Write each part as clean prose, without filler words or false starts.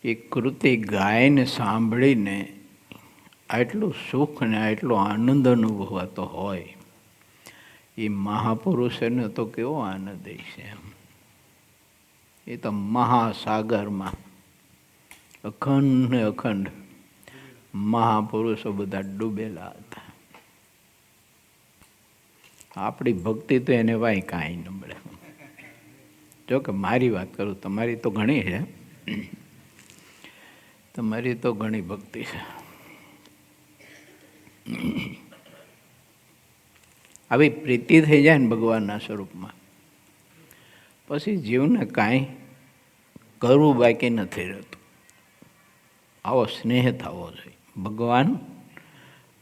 એ કૃતિ ગાયને સાંભળીને આટલું સુખ ને આટલો આનંદ અનુભવાતો હોય, એ મહાપુરુષોને તો કેવો આનંદ છે. એ તો મહાસાગરમાં અખંડ ને અખંડ મહાપુરુષો બધા ડૂબેલા હતા. આપણી ભક્તિ તો એને વાય કાંઈ ન મળે. જો કે મારી વાત કરું, તમારી તો ઘણી છે, તમારી તો ઘણી ભક્તિ છે. આવી પ્રીતિ થઈ જાય ને ભગવાનના સ્વરૂપમાં, પછી જીવને કાંઈ કરવું બાકી નથી રહેતું. આવો સ્નેહ થવો જોઈએ ભગવાન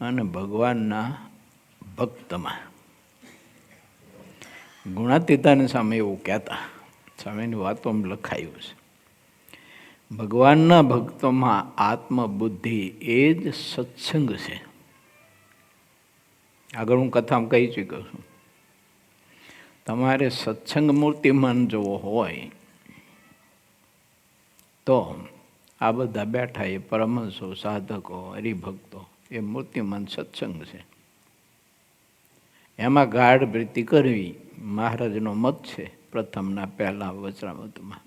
અને ભગવાનના ભક્તમાં. ગુણાતીતાની સામે એવું કહેતા, સામેની વાતોમાં લખાયું છે, ભગવાનના ભક્તોમાં આત્મબુદ્ધિ એ જ સત્સંગ છે. આગળ હું કથામાં કહી ચૂક્યો છું. તમારે સત્સંગ મૂર્તિમાન જોવો હોય તો આ બધા બેઠા એ પરમહંસો, સાધકો, હરિભક્તો એ મૂર્તિમાન સત્સંગ છે. એમાં ગાઢ પ્રીતિ કરવી મહારાજનો મત છે. પ્રથમના પહેલા વચરામૃતમાં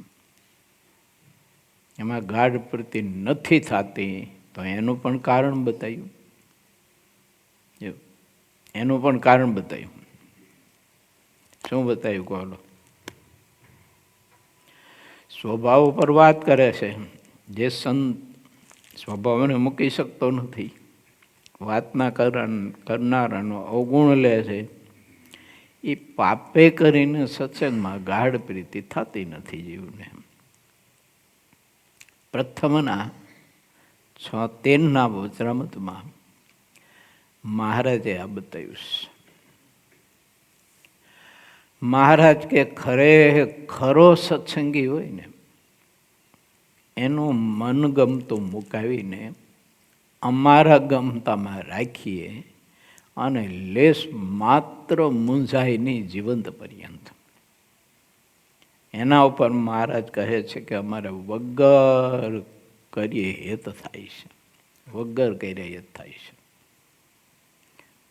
એમાં ગાઢ પ્રીતિ નથી થતી તો એનું પણ કારણ બતાવ્યું. એનું પણ કારણ બતાવ્યું. શું બતાવ્યું કહો? સ્વભાવ ઉપર વાત કરે છે. જે સંત સ્વભાવને મૂકી શકતો નથી, વાતના કરનારાનો અવગુણ લે છે, એ પાપે કરીને સત્સંગમાં ગાઢ પ્રીતિ થતી નથી જીવને. પ્રથમના 76ના વચરામૃતમાં મહારાજે આ બતાવ્યું છે. મહારાજ કે ખરો સત્સંગી હોય ને એનું મન ગમતું મુકાવીને અમારા ગમતામાં રાખીએ અને લેશ માત્ર મૂંઝાયની જીવંત પર્યંત. એના ઉપર મહારાજ કહે છે કે અમારે વગર કરીએ હેત થાય છે, વગર કર્યા હેત થાય છે.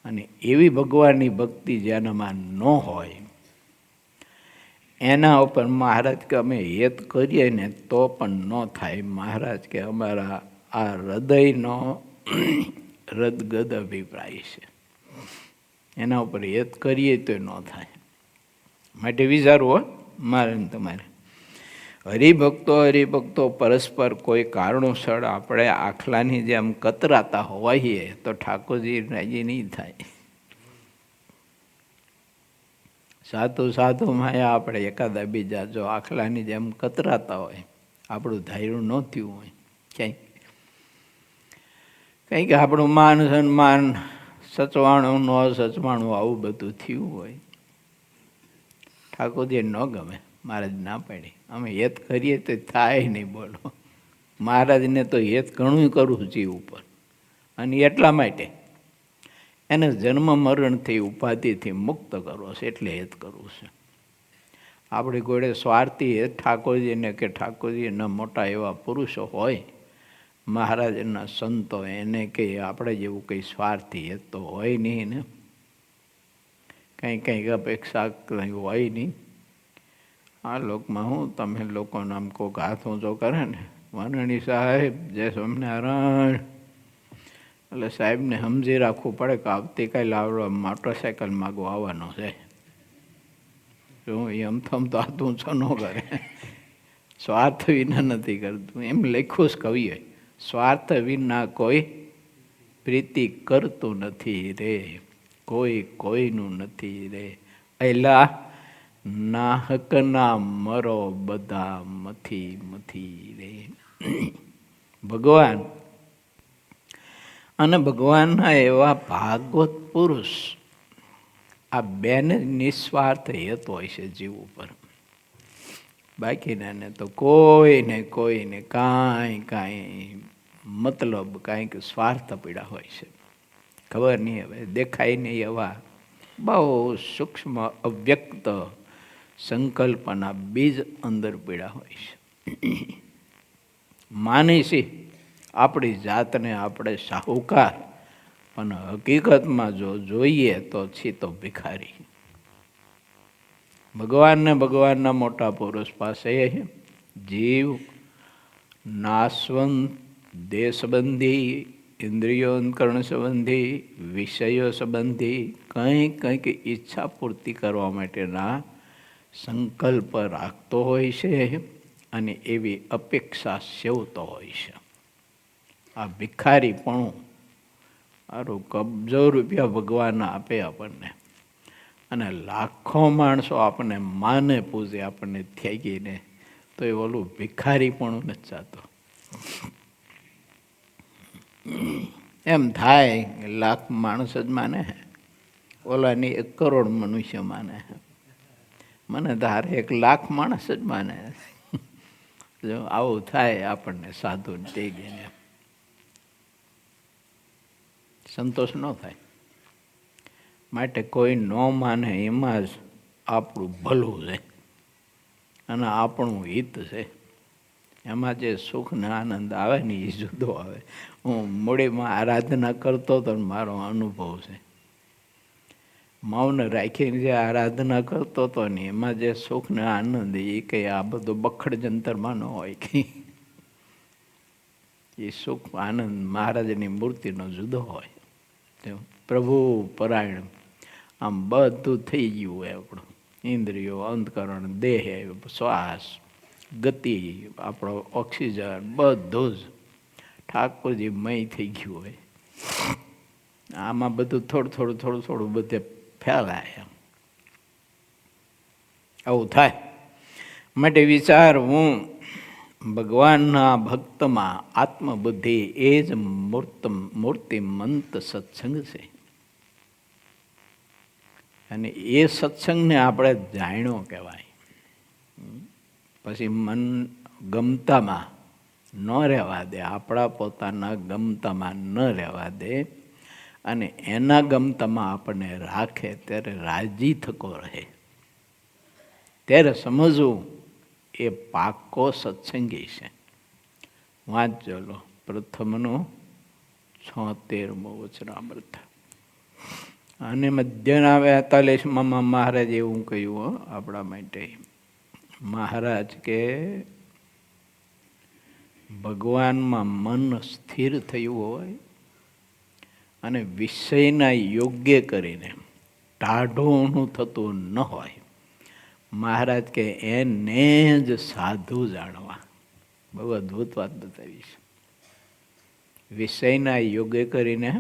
અને એવી ભગવાનની ભક્તિ જેનામાં ન હોય એના ઉપર મહારાજ કે અમે હેત કરીએ ને તો પણ ન થાય. મહારાજ કે અમારા આ હૃદયનો રદગદ અભિપ્રાય છે, એના ઉપર હેત કરીએ તો ન થાય. માટે વિચારવું મારે ને તમારે. હરિભક્તો પરસ્પર કોઈ કારણોસર આપણે આખલાની જેમ કતરાતા હોઈએ તો ઠાકોરજી રાજી નહીં થાય. સાધુ માયા આપણે એકાદા બીજા જો આખલાની જેમ કતરાતા હોય, આપણું ધાર્યું ન થયું હોય કંઈક આપણું માન સન્માન સચવાણું ન સચવાણું આવું બધું થયું હોય, ઠાકોરજી ન ગમે. મહારાજ ના પાડી, અમે હેત કરીએ તો થાય નહીં. બોલો, મહારાજને તો હેત ઘણું કરવું જીવ ઉપર, અને એટલા માટે એને જન્મ મરણથી ઉપાધિથી મુક્ત કરવો છે, એટલે હેત કરવું છે. આપણી ઘોડે સ્વાર્થી હેત ઠાકોરજીને કે ઠાકોરજીના મોટા એવા પુરુષો હોય, મહારાજના સંતો, એને કે આપણે જેવું કંઈ સ્વાર્થી હેત તો હોય નહીં ને. કંઈક અપેક્ષા હોય નહીં. આ લોકમાં હું તમે લોકો નામ કોઈક હાથ ઊંચો કરે ને, વાનણી સાહેબ જય સ્વામિનારાયણ, એટલે સાહેબને સમજી રાખવું પડે કે આવતીકાલે આવડો મોટરસાઇકલ માગો આવવાનો છે. શું એ અમથમ તો હાથ ઊંચો ન કરે, સ્વાર્થ વિના નથી કરતું. એમ લખ્યું જ કવિએ, સ્વાર્થ વિના કોઈ પ્રીતિ કરતું નથી રે, કોઈ કોઈનું નથી રે. એલા નાહકના મરો બધા મથી રે. ભગવાન અને ભગવાનના એવા ભાગવત પુરુષ, આ બેને નિસ્વાર્થ હેત હોય છે જીવ ઉપર. બાકીના ને તો કોઈને કાંઈ મતલબ કાંઈક સ્વાર્થ પીડા હોય છે. ખબર નહીં, હવે દેખાય નહીં એવા બહુ સૂક્ષ્મ અવ્યક્ત સંકલ્પના બીજ અંદર પીડા હોય છે. માનીશી આપણી જાતને આપણે શાહુકાર, પણ હકીકતમાં જો જોઈએ તો છી તો ભિખારી. ભગવાનને ભગવાનના મોટા પુરુષ પાસે જીવ નાશવંત, દેહ સંબંધી, ઇન્દ્રિયો અંતકરણ સંબંધી, વિષયો સંબંધી કંઈક ઈચ્છા પૂર્તિ કરવા માટેના સંકલ્પ રાખતો હોય છે અને એવી અપેક્ષા સેવતો હોય છે. આ ભિખારી પણ સારું કબજો રૂપિયા ભગવાન આપે આપણને, અને લાખો માણસો આપણને માને પૂજે આપણને થઈ ગઈને, તો એ ઓલું ભિખારી પણ નથી ચાતો. એમ થાય લાખ માણસ જ માને, ઓલાની 1 કરોડ મનુષ્ય માને, મને ધારે 1 લાખ માણસ જ માને. જો આવું થાય આપણને સાધુ થઈ ગઈને સંતોષ ન થાય. માટે કોઈ ન માને એમાં જ આપણું ભલું છે અને આપણું હિત છે. એમાં જે સુખ ને આનંદ આવે ને એ જુદો આવે. હું મૂડીમાં આરાધના કરતો હતો ને મારો અનુભવ છે. મૌન રાખીને જે આરાધના કરતો હતો ને એમાં જે સુખ ને આનંદ, એ કંઈ આ બધું બખડ જંતરમાં ન હોય. કંઈ એ સુખ આનંદ મહારાજની મૂર્તિનો જુદો હોય. પ્રભુ પરાયણ આમ બધું થઈ ગયું હોય આપણું, ઇન્દ્રિયો, અંતકરણ, દેહ, શ્વાસ, ગતિ, આપણો ઓક્સિજન બધું જ ઠાકોરજી મય થઈ ગયું હોય. આમાં બધું થોડું થોડું બધે ફેલાય. આવું થાય. માટે વિચાર, હું ભગવાનના ભક્તમાં આત્મબુદ્ધિ એ જ મૂર્તિમંત સત્સંગ છે. અને એ સત્સંગને આપણે જાણ્યો કહેવાય. પછી મન ગમતામાં ન રહેવા દે, આપણા પોતાના ગમતામાં ન રહેવા દે, અને એના ગમતામાં આપણને રાખે, ત્યારે રાજી થકો રહે. ત્યારે સમજવું એ પાકો સત્સંગી છે. વાંચજો લો પ્રથમનું 76મું વચનામૃત. અને મધ્યના 42માં મહારાજ એવું કહ્યું આપણા માટે. મહારાજ કે ભગવાનમાં મન સ્થિર થયું હોય અને વિષયના યોગ્ય કરીને ટાઢું થતું ન હોય, મહારાજ કે એને જ સાધુ જાણવા. બહુ અદ્ભુત વાત બતાવી છે. વિષયના યોગ્ય કરીને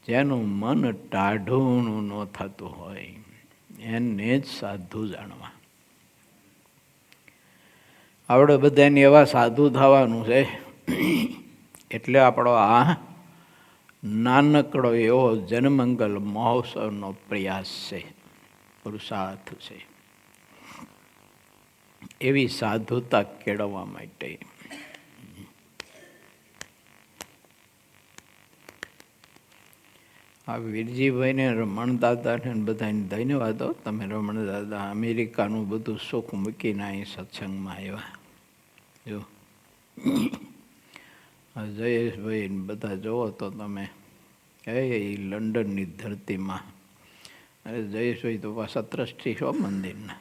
જેનું મન ટાઢું ન થતું હોય એને જ સાધુ જાણવા. આપણે બધાને એવા સાધુ થવાનું છે. એટલે આપણો આ નાનકડો એવો જનમંગલ મહોત્સવનો પ્રયાસ છે, પુરુષાર્થ છે. એવી સાધુતા કેળવવા માટે આ વીરજીભાઈને, રમણ દાદાને બધાને ધન્યવાદો. તમે રમણ દાદા અમેરિકાનું બધું સુખ મૂકીને અહીં સત્સંગમાં આવ્યા. જો જયેશભાઈ બધા જોવો તો તમે એ લંડનની ધરતીમાં. અરે જયેશભાઈ તો પાછા ટ્રસ્ટી છો મંદિરના,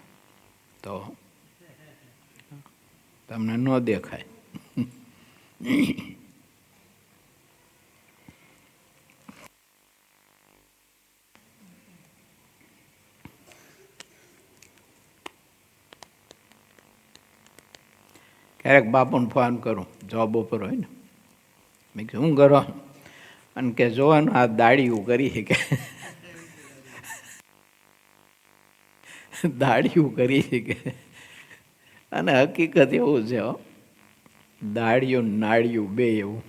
તો તમને ન દેખાય. ક્યારેક બાપુને ફોન કરું, જોબ ઉપર હોય ને, મેં કીધું શું કરો, અને કે જોવાનું આ દાડિયું કરી શકે. દાડિયું કરી શકે. અને હકીકત એવું છે, દાડિયું નાડિયું બે એવું.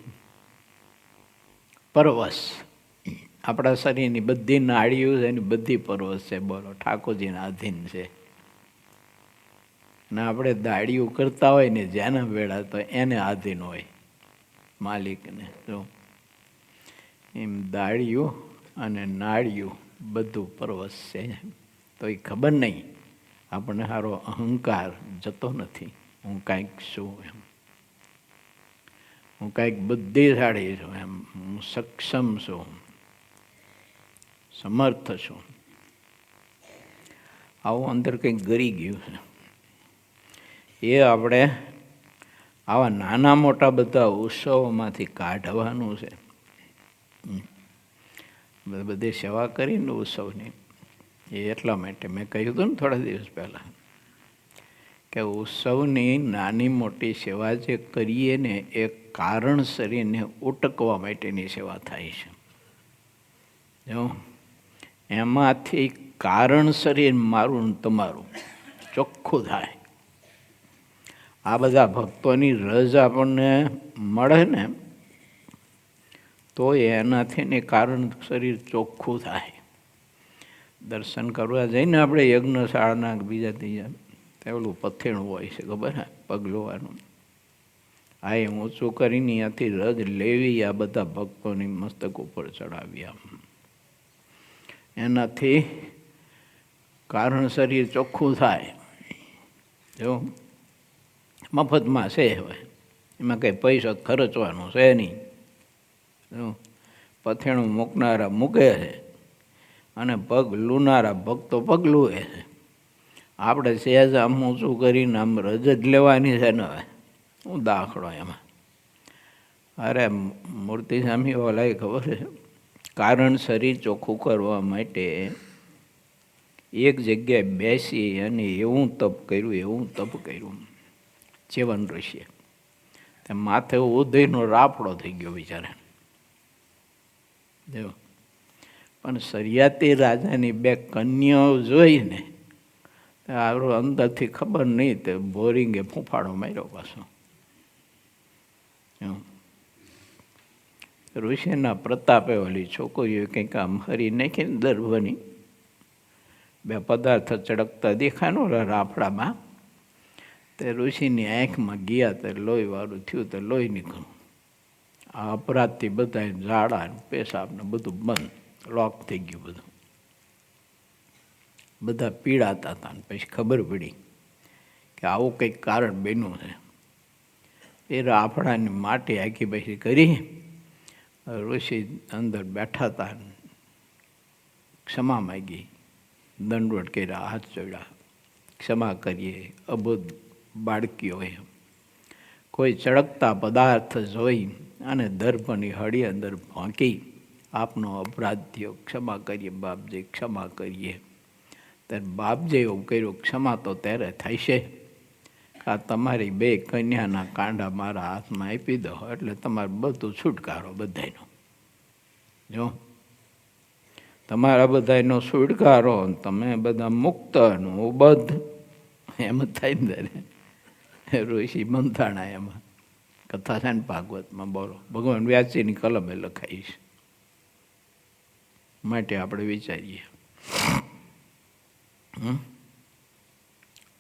પરવશ આપણા શરીરની બધી નાડીઓ છે, એની બધી પરવશ છે. બોલો, ઠાકોરજીના અધીન છે. ને આપણે દાડિયું કરતા હોય ને જેના વેળા, તો એને આધીન હોય માલિકને. જો એમ દાડિયું અને નાડિયું બધું પરવશ છે. તો એ ખબર નહીં, આપણને સારો અહંકાર જતો નથી, હું કાંઈક છું એમ. હું કાંઈક બુદ્ધિશાળી છું, એમ હું સક્ષમ છું, સમર્થ છું, આવું અંદર કંઈક ગરી ગયું છે. એ આપણે આવા નાના મોટા બધા ઉત્સવોમાંથી કાઢવાનું છે. બધી સેવા કરીને ઉત્સવની, એ એટલા માટે મેં કહ્યું હતું ને થોડા દિવસ પહેલાં કે ઉત્સવની નાની મોટી સેવા જે કરીએ ને એ કારણસર એને ઉટકવા માટેની સેવા થાય છે. જો એમાંથી કારણસર મારું તમારું ચોખ્ખું થાય. આ બધા ભક્તોની રજ આપણને મળે ને તો એનાથી ને કારણ શરીર ચોખ્ખું થાય. દર્શન કરવા જઈને આપણે યજ્ઞશાળાના બીજા ત્રીજા પેલું પથેણું હોય છે, ખબર હે, પગલુવાનું. આ એ ઊંચું કરીને ત્યાંથી રજ લેવી, આ બધા ભક્તોની મસ્તક ઉપર ચડાવી. આમ એનાથી કારણ શરીર ચોખ્ખું થાય. જો મફતમાં છે, હવે એમાં કંઈ પૈસો ખર્ચવાનો છે નહીં. પથેણું મૂકનારા મૂકે છે અને પગ લૂનારા ભક્તો પગ લૂએ છે. આપણે સહેજ આમ ઊંચું કરીને આમ રજ જ લેવાની છે ને. હવે હું દાખલો એમાં, અરે મૂર્તિ સામી ઓલાય ખબર છે, કારણ શરીર ચોખ્ખું કરવા માટે એક જગ્યાએ બેસી અને એવું તપ કર્યું. ચેવન ઋષિએ તે માથે ઉદયનો રાફડો થઈ ગયો બિચારા. જો પણ સરિયાતી રાજાની બે કન્યાઓ જોઈને આપણું અંદરથી ખબર નહીં, તે બોરિંગે ફૂંફાડો માર્યો પાછો. ઋષિના પ્રતાપે ઓલી છોકરીઓ કંઈક આમ હરી નાખીને દર્ભની બે પદાર્થ ચડકતા દેખાનો રાફડામાં, તે ઋષિની આંખમાં ગયા તે લોહીવાળું થયું, તે લોહી નીકળ્યું. આ અપરાધથી બધા ઝાડા પેશાબ ને બધું બંધ, લોક થઈ ગયું બધું. બધા પીડાતા હતા. પછી ખબર પડી કે આવું કંઈક કારણ બન્યું છે. એ રાફડાની માટી આખી પછી કરી ઋષિ અંદર બેઠા હતા, ક્ષમા માગી, દંડવટ કર્યા, હાથ ચડ્યા, ક્ષમા કરીએ. અબોધ બાળકીઓ એમ કોઈ ચળકતા પદાર્થ જોઈ અને દર્ભની હળી અંદર ભોંકી, આપનો અપરાધ થયો, ક્ષમા કરીએ બાપજી, ક્ષમા કરીએ. ત્યારે બાપજી એવું કર્યું, ક્ષમા તો ત્યારે થાય છે આ તમારી બે કન્યાના કાંડા મારા હાથમાં આપી દો એટલે તમારે બધું છુટકારો બધાનો. જો તમારા બધાનો છુટકારો, તમે બધા મુક્ત ઉબદ્ધ એમ જ થાય ને. ઋષિ મંથાણા એમાં કથા છે ને ભાગવતમાં, બોલો, ભગવાન વ્યાસજીની કલમે લખાઈ છે. માટે આપણે વિચારીએ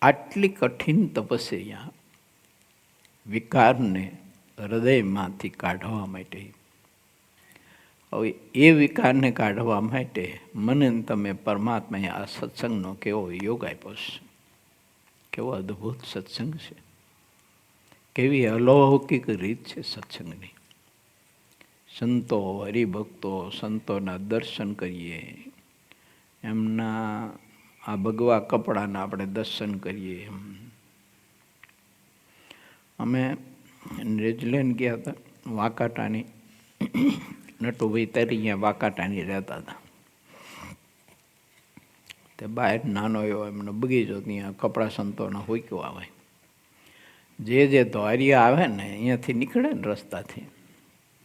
આટલી કઠિન તપસ્યા વિકારને હૃદયમાંથી કાઢવા માટે. હવે એ વિકારને કાઢવા માટે મને તમે પરમાત્માએ આ સત્સંગનો કેવો યોગ આપ્યો છે. કેવો અદ્ભુત સત્સંગ છે, કેવી અલૌકિક રીત છે સત્સંગની. સંતો, હરિભક્તો, સંતોના દર્શન કરીએ, એમના આ ભગવા કપડાના આપણે દર્શન કરીએ. અમે ન્યુઝીલેન્ડ ગયા હતા, વાકાટાની, નટુભાઈ ત્યારે અહીંયા વાકાટાની રહેતા હતા. તે બહાર નાનો એવો એમનો બગીચો, ત્યાં કપડાં સંતોના હોક્યો આવે. જે ધોરિયા આવે ને અહીંયાથી નીકળે ને રસ્તાથી,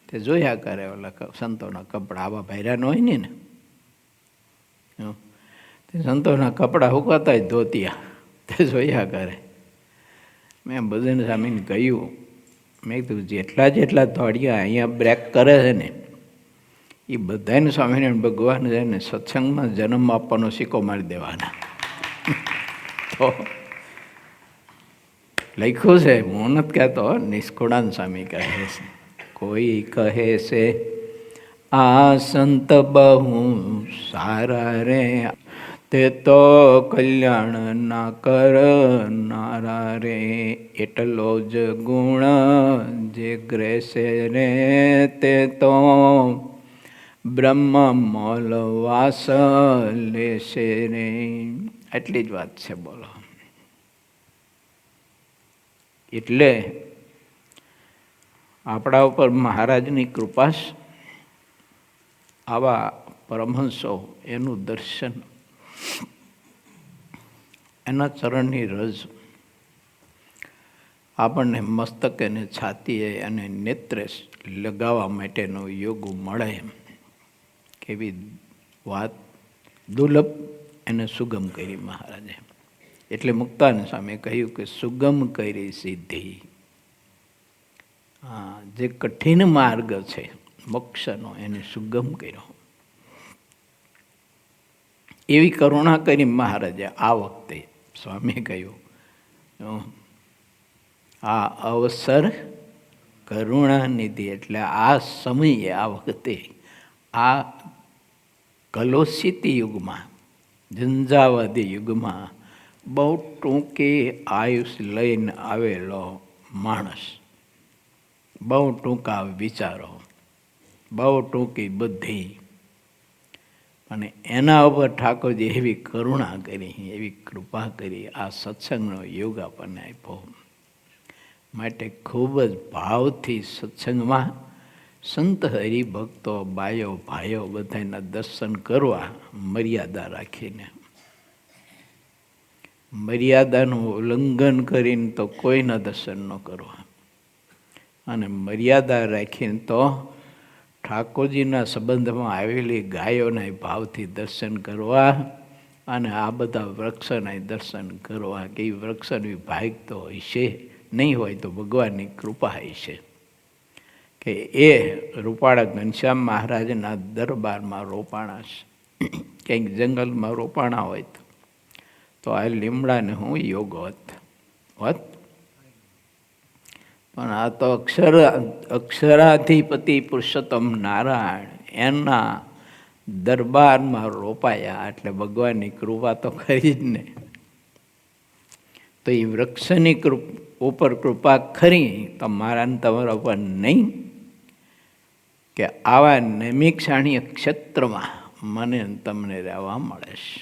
તે જોયા કરે ઓલા સંતોના કપડાં આવા ભાર્યા ન હોય ને. તે સંતોના કપડાં હુકાતા જ ધોતિયા તે જોયા કરે. મેં બધાને સામે કહ્યું, મેં કીધું જેટલા ધોળિયા અહીંયા બ્રેક કરે છે ને એ બધાને સ્વામિનારાયણ ભગવાન છે ને સત્સંગમાં જન્મ આપવાનો સિક્કો મારી દેવાના. તો લખ્યું છે, હું નથી કહેતો, નિષ્કુળાન સ્વામી કહે છે. કોઈ કહે છે આ સંત બહુ સારા રે, તે તો કલ્યાણ ના કરનારા રે, એટલો જ ગુણ જે ગ્રેસે રે, તે તો બ્રહ્મમોલ વાસ લેશે રે. આટલી જ વાત છે. બોલો. એટલે આપણા ઉપર મહારાજની કૃપા, આવા પરમહંસો, એનું દર્શન, એના ચરણની રજ આપણને મસ્તકે ને છાતીએ અને નેત્રે લગાવવા માટેનો યોગ મળે, એવી વાત દુર્લભ એને સુગમ કરી મહારાજે. એટલે મુક્તાન સામે કહ્યું કે સુગમ કરી સિદ્ધિ. હા, જે કઠિન માર્ગ છે મોક્ષનો, એને સુગમ કર્યો. એવી કરુણા કરી મહારાજે આ વખતે. સ્વામી કહ્યું, આ અવસર કરુણા નિધિ, એટલે આ સમયે, આ વખતે, આ કલોષિત યુગમાં, ઝંઝાવાદી યુગમાં, બહુ ટૂંકી આયુષ લઈને આવેલો માણસ, બહુ ટૂંકા વિચારો, બહુ ટૂંકી બુદ્ધિ, અને એના ઉપર ઠાકોરજી એવી કરુણા કરી, એવી કૃપા કરી, આ સત્સંગનો યોગ આપણને આપ્યો. માટે ખૂબ જ ભાવથી સત્સંગમાં સંત હરિભક્તો, બાયો ભાઈઓ બધાના દર્શન કરવા, મર્યાદા રાખીને. મર્યાદાનું ઉલ્લંઘન કરીને તો કોઈના દર્શન ન કરવા, અને મર્યાદા રાખીને તો ઠાકોરજીના સંબંધમાં આવેલી ગાયોના ભાવથી દર્શન કરવા, અને આ બધા વૃક્ષના દર્શન કરવા. કે વૃક્ષની ભાગ તો હશે નહીં, હોય તો ભગવાનની કૃપા હશે કે એ રૂપાળા ઘનશ્યામ મહારાજના દરબારમાં રોપાણા છે. કંઈક જંગલમાં રોપાણા હોય તો આ લીમડાને હું યોગ હોત. પણ આ તો અક્ષરાધિપતિ પુરુષોત્તમ નારાયણ એના દરબારમાં રોપાયા, એટલે ભગવાનની કૃપા તો ખરી જ ને. તો એ વૃક્ષની ઉપર કૃપા ખરી, તો મારા તમારા ઉપર નહીં, કે આવા નૈમિષારણ્ય ક્ષેત્રમાં મને તમને રહેવા મળે છે.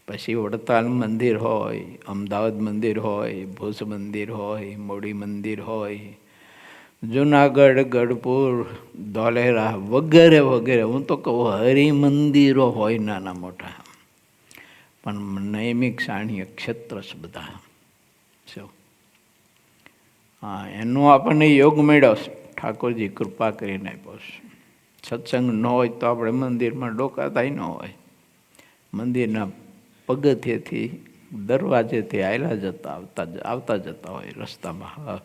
પછી વડતાલ મંદિર હોય, અમદાવાદ મંદિર હોય, ભુજ મંદિર હોય, મોડી મંદિર હોય, જુનાગઢ, ગઢપુર, ધોલેરા વગેરે વગેરે, હું તો કહું હરિમંદિરો હોય નાના મોટા, પણ નૈમિષારણ્ય ક્ષેત્ર છે બધા. હા, એનો આપણને યોગ મળ્યો છે, ઠાકોરજી કૃપા કરીને આપ્યો છે. સત્સંગ ન હોય તો આપણે મંદિરમાં ડોકાતા ન હોય, મંદિરના પગથિયેથી દરવાજેથી આયલા જતા આવતા જતા હોય રસ્તામાં,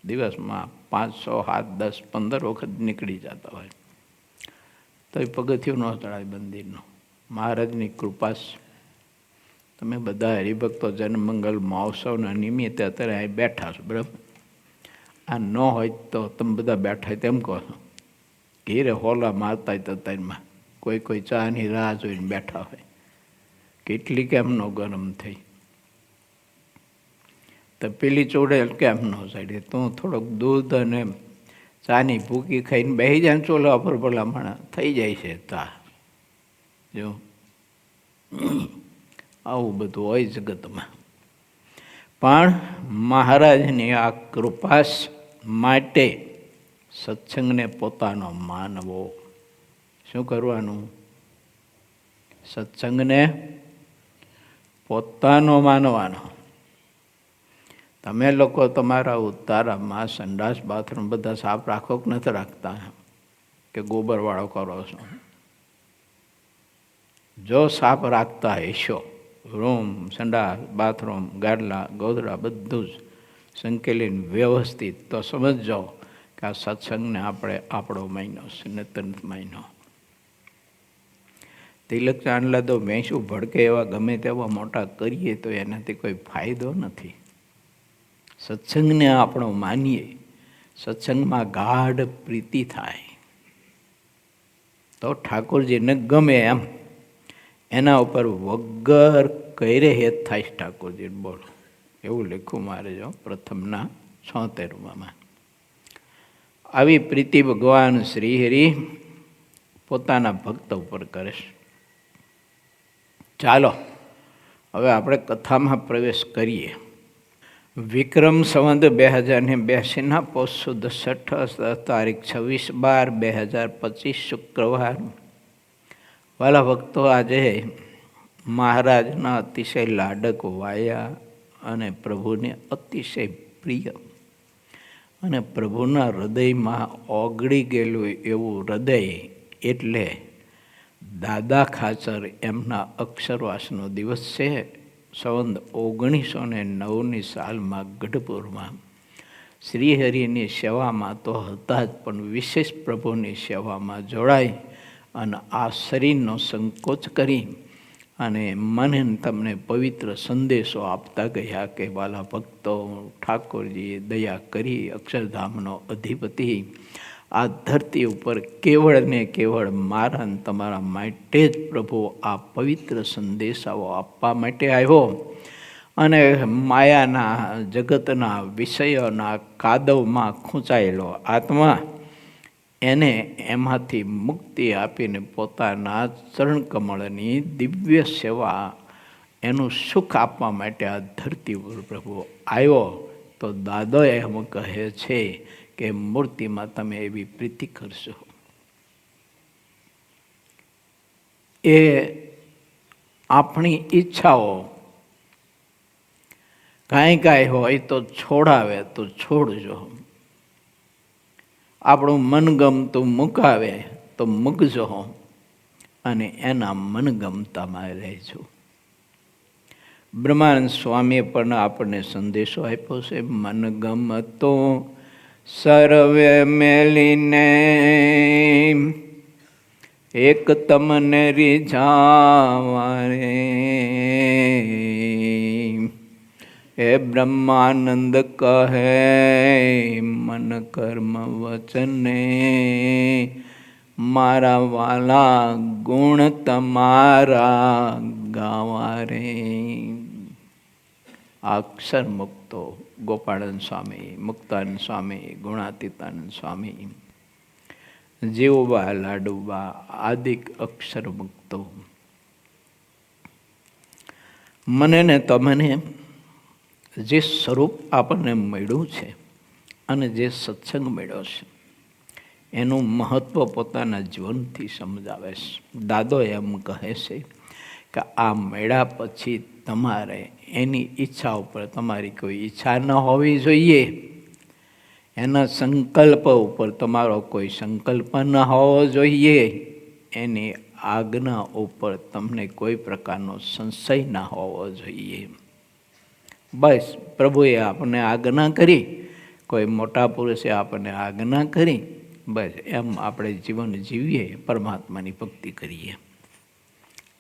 દિવસમાં 5, 6, 7, 10, 15 વખત નીકળી જતા હોય, તો એ પગથિયું ન ચડાય મંદિરનું. મહારાજની કૃપા. તમે બધા હરિભક્તો જન્મમંગલ મહોત્સવના નિમિત્તે અત્યારે અહીં બેઠા છો, બરાબર? આ ન હોય તો તમે બધા બેઠા તેમ કહો છો, ઘેરે હોલા મારતા તતારમાં કોઈ ચાની રાહ જોઈને બેઠા હોય, કેટલી કેમ ન ગરમ થઈ, તો પેલી ચોડેલ કેમ ન ચડી? તું થોડોક દૂધ અને ચાની ભૂકી ખાઈને બેસી જાય ને ચોલા પર, ભલામણ થઈ જાય છે. તા જો આવું બધું હોય જગતમાં. પણ મહારાજની આ કૃપા માટે સત્સંગને પોતાનો માનવો. શું કરવાનું? સત્સંગને પોતાનો માનવાનો. તમે લોકો તમારા ઉતારામાં સંડાસ બાથરૂમ બધા સાફ રાખો કે નથી રાખતા? કે ગોબરવાળો કરો છો? જો સાફ રાખતા હશો, રૂમ, સંડાસ, બાથરૂમ, ગાડલા, ગોદડા બધું જ સંકેલીને વ્યવસ્થિત, તો સમજજો કે આ સત્સંગને આપણે આપણો મહિનો છે, નતર મહિનો. તિલક ચાંદલા તો ભેંસું ભડકે એવા ગમે તેવા મોટા કરીએ તો એનાથી કોઈ ફાયદો નથી. સત્સંગને આપણો માનીએ, સત્સંગમાં ગાઢ પ્રીતિ થાય તો ઠાકોરજીને ગમે એના ઉપર વગર કઈરે હેત થાય ઠાકોરજી. બોલો, એવું લખ્યું મારે જો પ્રથમના 76માં. આવી પ્રીતિ ભગવાન શ્રીહરિ પોતાના ભક્ત ઉપર કરે છે. ચાલો હવે આપણે કથામાં પ્રવેશ કરીએ. વિક્રમ સંવત 2082 પોષ સુદ 6 તારીખ 26/12/2025 શુક્રવાર. વાલા ભક્તો, આજે મહારાજના અતિશય લાડક વાયા અને પ્રભુને અતિશય પ્રિય અને પ્રભુના હૃદયમાં ઓગળી ગયેલું એવું હૃદય એટલે દાદા ખાચર એમના અક્ષરવાસનો દિવસ છે. સંવત 1909ની સાલમાં ગઢપુરમાં શ્રીહરિની સેવામાં તો હતા જ, પણ વિશેષ પ્રભુની સેવામાં જોડાઈ અને આ શરીરનો સંકોચ કરી અને મને તમને પવિત્ર સંદેશો આપતા ગયા કે વાલા ભક્તો, ઠાકોરજીએ દયા કરી અક્ષરધામનો અધિપતિ આ ધરતી ઉપર કેવળ ને કેવળ મારા ને તમારા માટે જ પ્રભુ આ પવિત્ર સંદેશાઓ આપવા માટે આવ્યો અને માયાના જગતના વિષયોના કાદવમાં ખૂંચાયેલો આત્મા એને એમાંથી મુક્તિ આપીને પોતાના ચરણકમળની દિવ્ય સેવા એનું સુખ આપવા માટે આ ધરતી ઉપર પ્રભુ આવ્યો. તો દાદો એમ કહે છે કે મૂર્તિમાં તમે એવી પ્રીતિ કરશો. એ આપણી ઈચ્છાઓ કાંઈ હોય તો છોડાવે તો છોડજો, આપણું મનગમતું મુકાવે તો મૂકજો અને એના મનગમતામાં રહેજો. બ્રહ્માનંદ સ્વામીએ પણ આપણને સંદેશો આપ્યો છે, મનગમતો સર્વે મેલીને એક તમને રીઝાવારે. એ બ્રહ્માનંદ કહે મન કર્મ વચને મારા વાલા ગુણ તમારા ગાવા રે. અક્ષર મુક્તો ગોપાળન સ્વામી, મુક્તાનંદ સ્વામી, ગુણાતીતાનંદ સ્વામી, જીવબા લાડુબા આદિક અક્ષર મુક્તો. મને ને તમને જે સ્વરૂપ આપણને મળ્યું છે અને જે સત્સંગ મળ્યો છે એનું મહત્ત્વ પોતાના જીવનથી સમજાવે છે. દાદો એમ કહે છે કે આ મળ્યા પછી તમારે એની ઈચ્છા ઉપર તમારી કોઈ ઈચ્છા ન હોવી જોઈએ, એના સંકલ્પ ઉપર તમારો કોઈ સંકલ્પ ન હોવો જોઈએ, એની આજ્ઞા ઉપર તમને કોઈ પ્રકારનો સંશય ન હોવો જોઈએ. બસ પ્રભુએ આપણને આજ્ઞા કરી, કોઈ મોટા પુરુષે આપણને આજ્ઞા કરી, બસ એમ આપણે જીવન જીવીએ, પરમાત્માની ભક્તિ કરીએ.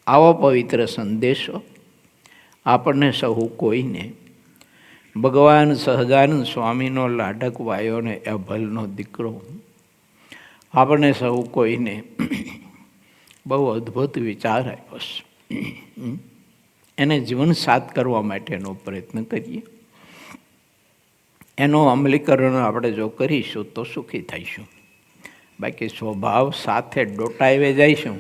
આવો પવિત્ર સંદેશો આપણને સહુ કોઈને ભગવાન સહજાનંદ સ્વામીનો લાડક વાયોને અભલનો દીકરો આપણને સહુ કોઈને બહુ અદ્ભુત વિચાર આપ્યો છે. એને જીવન સાથ કરવા માટેનો પ્રયત્ન કરીએ. એનું અમલીકરણ આપણે જો કરીશું તો સુખી થઈશું. બાકી સ્વભાવ સાથે ડોટાવે જઈશું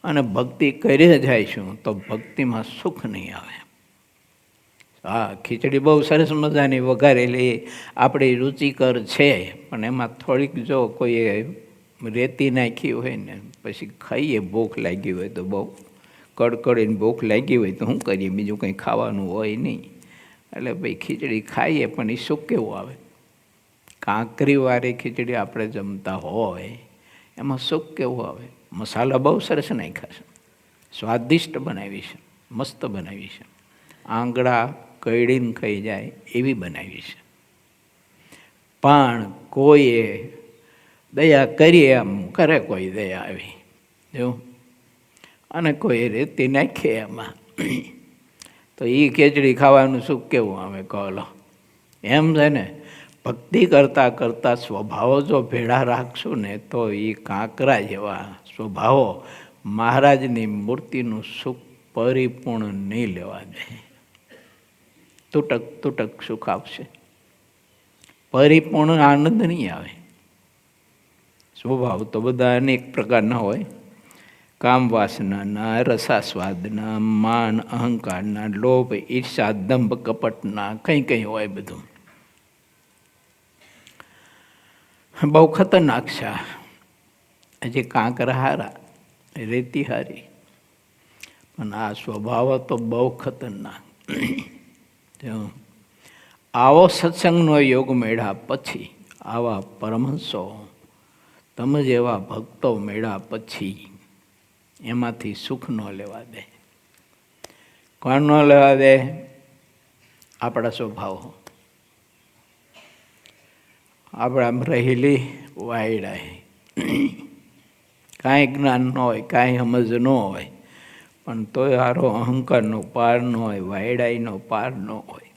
અને ભક્તિ કરી જઈશું તો ભક્તિમાં સુખ નહીં આવે. હા, ખીચડી બહુ સરસ મજાની વઘારેલી આપણી રુચિકર છે, પણ એમાં થોડીક જો કોઈએ રેતી નાખી હોય ને પછી ખાઈએ, ભૂખ લાગી હોય તો બહુ કડકડીને ભૂખ લાગી હોય તો શું કરીએ, બીજું કંઈ ખાવાનું હોય નહીં, એટલે ભાઈ ખીચડી ખાઈએ પણ એ સુખ કેવું આવે. કાંકરીવાળી ખીચડી આપણે જમતા હોય એમાં સુખ કેવું આવે. મસાલા બહુ સરસ નાખ્યા છે, સ્વાદિષ્ટ બનાવી છે, મસ્ત બનાવી છે, આંગળા કઈડીને ખાઈ જાય એવી બનાવી છે. પણ કોઈએ દયા કરીએ એમ કરે, કોઈ દયા આવી એવું, અને કોઈ રેતી નાખીએ એમાં તો એ ખીચડી ખાવાનું સુખ કેવું આવે કહો. એમ છે ને, ભક્તિ કરતાં કરતાં સ્વભાવો જો ભેળા રાખશું ને તો એ કાંકરા જેવા સ્વભાવો મહારાજની મૂર્તિનું સુખ પરિપૂર્ણ નહીં લેવા દે. તૂટક તૂટક સુખ આપશે, પરિપૂર્ણ આનંદ નહીં આવે. સ્વભાવ તો બધા અનેક પ્રકારના હોય, કામ વાસનાના, રસાસ્વાદના, માન અહંકારના, લોભ ઈર્ષા દંભ કપટના, કંઈ કંઈ હોય બધું. બહુ ખતરનાક છે. હજી કાંકરા હારા, રેતી હારી, પણ આ સ્વભાવ તો બહુ ખતરનાક. આવો સત્સંગનો યોગ મેળ્યા પછી, આવા પરમહંસો તમે જેવા ભક્તો મેળ્યા પછી એમાંથી સુખ ન લેવા દે. કોણ ન લેવા દે? આપણા સ્વભાવ. આપણે આમ રહેલી વાયડાય, કાંઈ જ્ઞાન ન હોય, કાંઈ સમજ ન હોય, પણ તોય હારો અહંકારનો પાર ન હોય, વાયડાઈનો પાર ન હોય.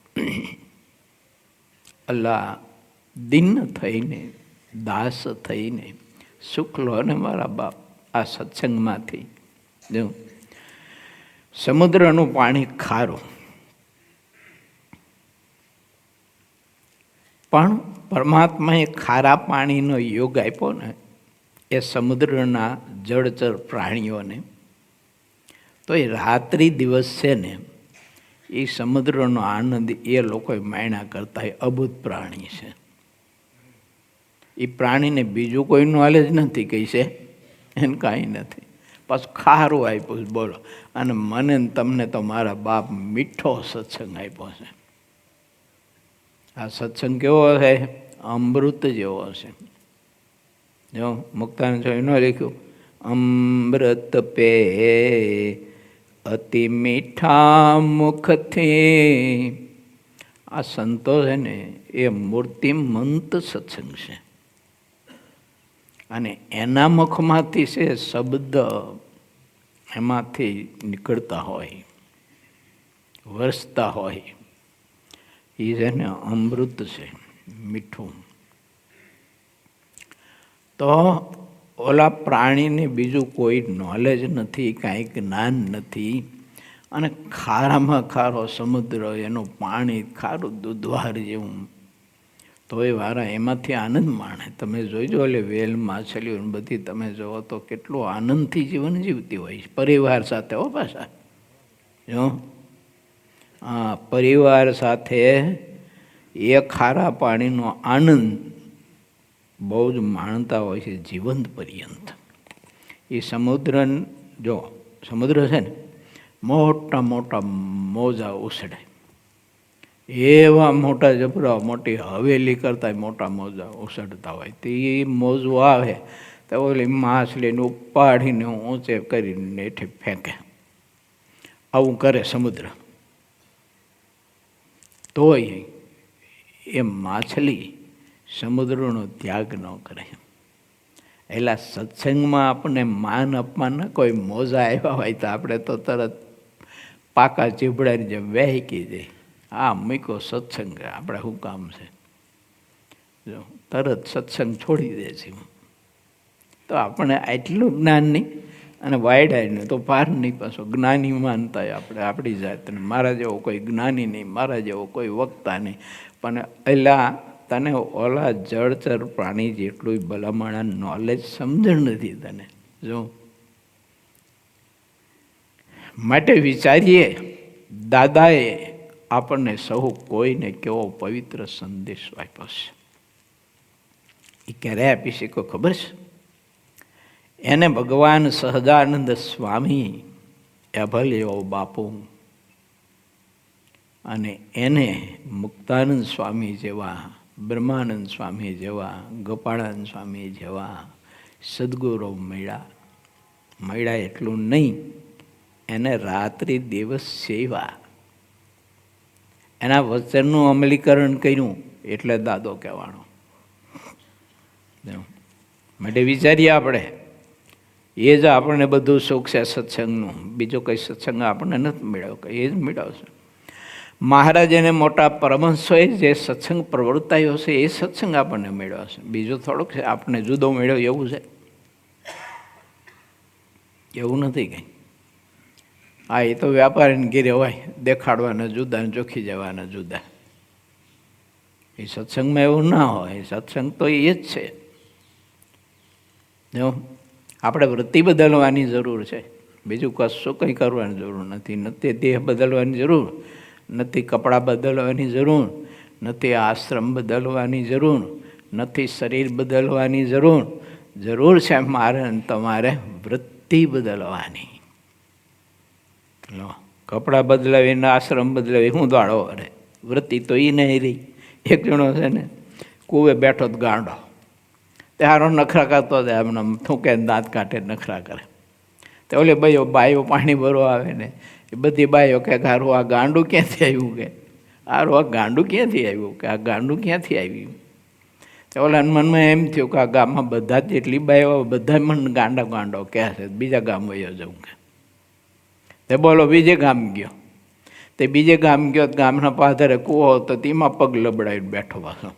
અલ્લાહ દિન થઈને, દાસ થઈને સુખ લો ને મારા બાપ આ સત્સંગમાંથી. જો સમુદ્રનું પાણી ખારું, પણ પરમાત્માએ ખારા પાણીનો યોગ આપ્યો ને એ સમુદ્રના જળચર પ્રાણીઓને, તો એ રાત્રિ દિવસ છે ને એ સમુદ્રનો આનંદ એ લોકોએ માણ્યા કરતા એ અદ્ભુત પ્રાણી છે. એ પ્રાણીને બીજું કોઈ નોલેજ નથી કહી છે, એને કાંઈ નથી, પાછું ખારું આપ્યું. બોલો, અને મને તમને તો મારા બાપ મીઠો સત્સંગ આપ્યો છે. આ સત્સંગ કેવો છે? અમૃત જેવો છે. જો મુક્તાનંદ સ્વામી લખ્યું, અમૃત પે અતિ મીઠા મુખથી. આ સંતો છે ને એ મૂર્તિમંત સત્સંગ છે, અને એના મુખમાંથી છે શબ્દ એમાંથી નીકળતા હોય, વરસતા હોય. એ છે ને અમૃત છે, મીઠું. તો ઓલા પ્રાણીને બીજું કોઈ નોલેજ નથી, કાંઈ જ્ઞાન નથી, અને ખારામાં ખારો સમુદ્ર, એનું પાણી ખારું દૂધવાર જેવું, તો એ વારા એમાંથી આનંદ માણે. તમે જોઈજો, એટલે વેલ માછલીઓ બધી તમે જોવો તો કેટલું આનંદથી જીવન જીવતી હોય છે, પરિવાર સાથે. હો પાછા જો હા, પરિવાર સાથે એ ખારા પાણીનો આનંદ બહુ જ માણતા હોય છે જીવંત પર્યંત. એ સમુદ્ર, જો સમુદ્ર છે ને, મોટા મોટા મોજા ઉછળે, એવા મોટા જબરા, મોટી હવેલી કરતા મોટા મોજા ઉછળતા હોય. તો એ મોજું આવે તો ઓલી માછલીને ઉપાડીને ઊંચે કરીને હેઠે ફેંકે. આવું કરે સમુદ્ર. તોય એ માછલી સમુદ્રનો ત્યાગ ન કરે. એટલે સત્સંગમાં આપણને માન અપમાન કોઈ મોજા આવ્યા હોય તો આપણે તો તરત પાકા ચીબડાની જેમ વહેકી જાય. આ મૂક્યો સત્સંગ, આપણે શું કામ છે? જો તરત સત્સંગ છોડી દે છે. તો આપણે આટલું જ્ઞાન નહીં અને વાયડાય તો પાર નહીં. પાછો જ્ઞાની માનતા હોય આપણે આપણી જાતને, મારા જેવો કોઈ જ્ઞાની નહીં, મારા જેવો કોઈ વક્તા નહીં. પણ એલા તને ઓલા જળચર પ્રાણી જેટલું ભલામણા નોલેજ સમજણ નથી તને. જો માટે વિચારીએ, દાદાએ આપણને સહુ કોઈને કેવો પવિત્ર સંદેશો આપ્યો છે. એ ક્યારે આપી શકો ખબર છે? એને ભગવાન સહજાનંદ સ્વામી અભલ એવો બાપુ, અને એને મુક્તાનંદ સ્વામી જેવા, બ્રહ્માનંદ સ્વામી જેવા, ગોપાળાનંદ સ્વામી જેવા સદગુરુ મળ્યા. એટલું નહીં, એને રાત્રિ દિવસ સેવા, એના વચનનું અમલીકરણ કર્યું એટલે દાદો કહેવાનો. માટે વિચારીએ આપણે, એ જ આપણને બધું સુખ છે સત્સંગનું. બીજો કંઈ સત્સંગ આપણને નથી મળ્યો, એ જ મળ્યો છે. મહારાજ એને મોટા પરમહંસોએ જે સત્સંગ પ્રવર્તાયો છે એ સત્સંગ આપણને મળ્યો છે. બીજો થોડોક છે આપણને જુદો મળ્યો એવું છે. એવું નથી કંઈ. હા, એ તો વ્યાપારીને ઘેરે હોય, દેખાડવાના જુદા ને ચોખી જવાના જુદા. એ સત્સંગમાં એવું ના હોય. સત્સંગ તો એ જ છે. જો આપણે વૃત્તિ બદલવાની જરૂર છે, બીજું કશું કંઈ કરવાની જરૂર નથી. નથી દેહ બદલવાની જરૂર, નથી કપડાં બદલવાની જરૂર, નથી આશ્રમ બદલવાની જરૂર, નથી શરીર બદલવાની જરૂર. જરૂર છે મારે તમારે વૃત્તિ બદલવાની. કપડાં બદલાવીને આશ્રમ બદલાવી શું દાડો અરે વૃત્તિ તો એ નહીં રહી. એક જણો છે ને કૂવે બેઠો જ ગાંડો, ત્યારો નખરા કરતો જાય, એમને થૂંકે દાંત કાઢે નખરા કરે. તો ઓલે બાઈઓ પાણી ભરવા આવે ને, એ બધી બાઈઓ કે હારું આ ગાંડું ક્યાંથી આવ્યું, કે હારું આ ગાંડું ક્યાંથી આવ્યું, કે આ ગાંડું ક્યાંથી આવ્યું. તો ઓલા મનમાં એમ થયું કે આ ગામમાં બધા જ જેટલી બાઈઓ બધા મને ગાંડો કહે છે, બીજા ગામ વયો જવું. કે તે બોલો બીજે ગામ ગયો. તે બીજે ગામ ગયો, ગામના પાદરે કૂવો હતો, તેમાં પગ લબડાવીને બેઠો પાછો,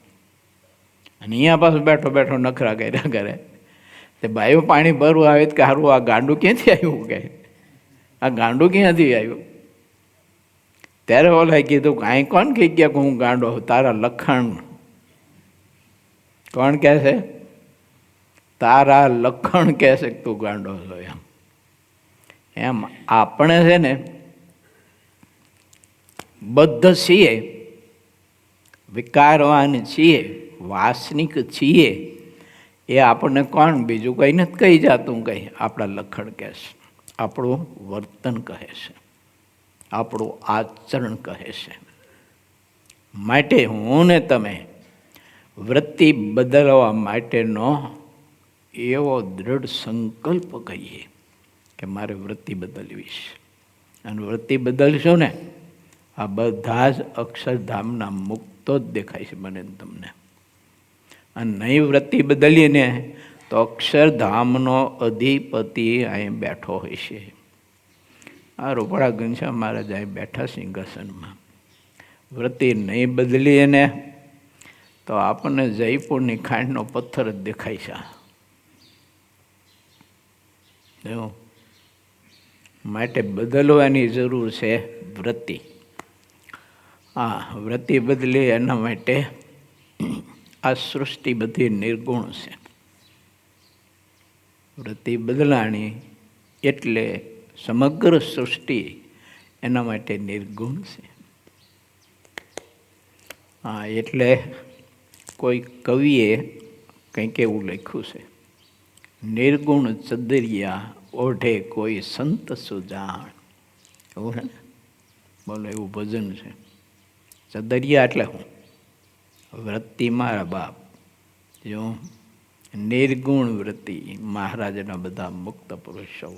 અને અહીંયા પાછું બેઠો બેઠો નખરા કર્યા કરે. તે ભાઈઓ પાણી ભરવું આવે કે હારું આ ગાંડું ક્યાંથી આવ્યું, કે આ ગાંડું ક્યાંથી આવ્યું. ત્યારે ઓલાએ કીધું કે અહીં કોણ કહી ગયા કે હું ગાંડો, તારા લખણ. કોણ કહે છે? તારા લખણ કહે છે કે તું ગાંડો છો. એમ આપણે છે ને બદ્ધ છીએ, વિકારવાન છીએ, વાસનિક છીએ. એ આપણને કોણ બીજું કંઈ નથી કહી જતું. કંઈ આપણા લખણ કહે છે, આપણું વર્તન કહે છે, આપણું આચરણ કહે છે. માટે હું ને તમે વૃત્તિ બદલવા માટેનો એવો દૃઢ સંકલ્પ કરીએ કે મારે વૃત્તિ બદલવી છે. અને વૃત્તિ બદલશું ને આ બધા જ અક્ષરધામના મુક્તો જ દેખાય છે મને તમને. અને નહીં વૃત્તિ બદલીએ ને તો અક્ષરધામનો અધિપતિ અહીં બેઠો હોય છે. આ રૂપડા ઘનશ્યામ મહારાજ અહીં બેઠા સિંહાસનમાં. વૃત્તિ નહીં બદલીએ ને તો આપણને જયપુરની ખાંડનો પથ્થર જ દેખાય છે. માટે બદલવાની જરૂર છે વૃત્તિ. હા, વૃત્તિ બદલી એના માટે આ સૃષ્ટિ બધી નિર્ગુણ છે. વૃત્તિ બદલાણી એટલે સમગ્ર સૃષ્ટિ એના માટે નિર્ગુણ છે. હા, એટલે કોઈ કવિએ કંઈક એવું લખ્યું છે, નિર્ગુણ ચદરિયા ઓઢે કોઈ સંત સુજાણ. એવું છે ને, બોલો એવું ભજન છે. ચદરિયા એટલે હું વૃત્તિ મારા બાપ. જો નિર્ગુણ વૃત્તિ મહારાજના બધા મુક્ત પુરુષો.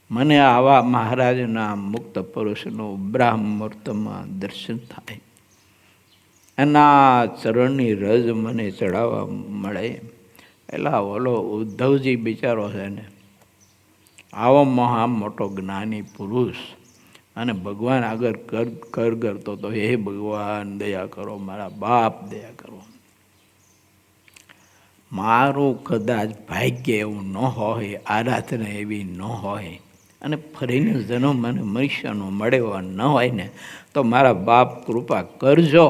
મને આવા મહારાજના મુક્ત પુરુષનું બ્રાહ્મ મુહૂર્તમાં દર્શન થાય, એના ચરણની રજ મને ચડાવવા મળે. પેલા ઓલો ઉદ્ધવજી બિચારો છે ને, આવો મહા મોટો જ્ઞાની પુરુષ, અને ભગવાન આગળ કર કરતો તો, હે ભગવાન દયા કરો, મારા બાપ દયા કરો. મારું કદાચ ભાગ્ય એવું ન હોય, આરાધના એવી ન હોય, અને ફરીને જન્મ મને મનુષ્યનો મળ્યો ન હોય ને, તો મારા બાપ કૃપા કરજો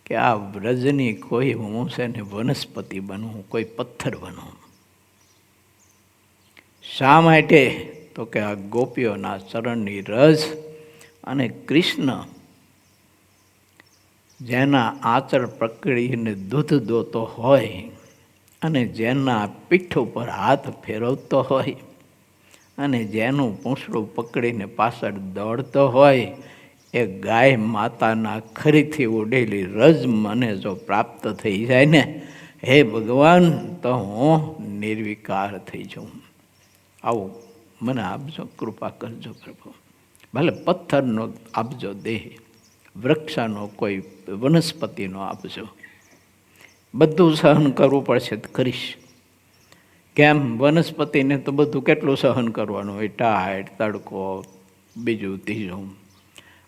કે આ વ્રજની કોઈ હું છે ને વનસ્પતિ બનું, કોઈ પથ્થર બનું. શા માટે? તો કે આ ગોપીઓના ચરણની રજ અને કૃષ્ણ જેના આચર પકડીને દૂધ દોતો હોય, અને જેના પીઠ ઉપર હાથ ફેરવતો હોય, અને જેનું પૂંછડું પકડીને પાછળ દોડતો હોય, એ ગાય માતાના ખરીથી ઉડેલી રજ મને જો પ્રાપ્ત થઈ જાય ને, હે ભગવાન, તો હું નિર્વિકાર થઈ જાઉં. આવું મને આપજો, કૃપા કરજો પ્રભુ. ભલે પથ્થરનો આપજો દેહ, વૃક્ષનો કોઈ વનસ્પતિનો આપજો. બધું સહન કરવું પડશે તો કરીશ. કેમ? વનસ્પતિને તો બધું કેટલું સહન કરવાનું હોય, ટાઢ, તડકો, બીજું ત્રીજું,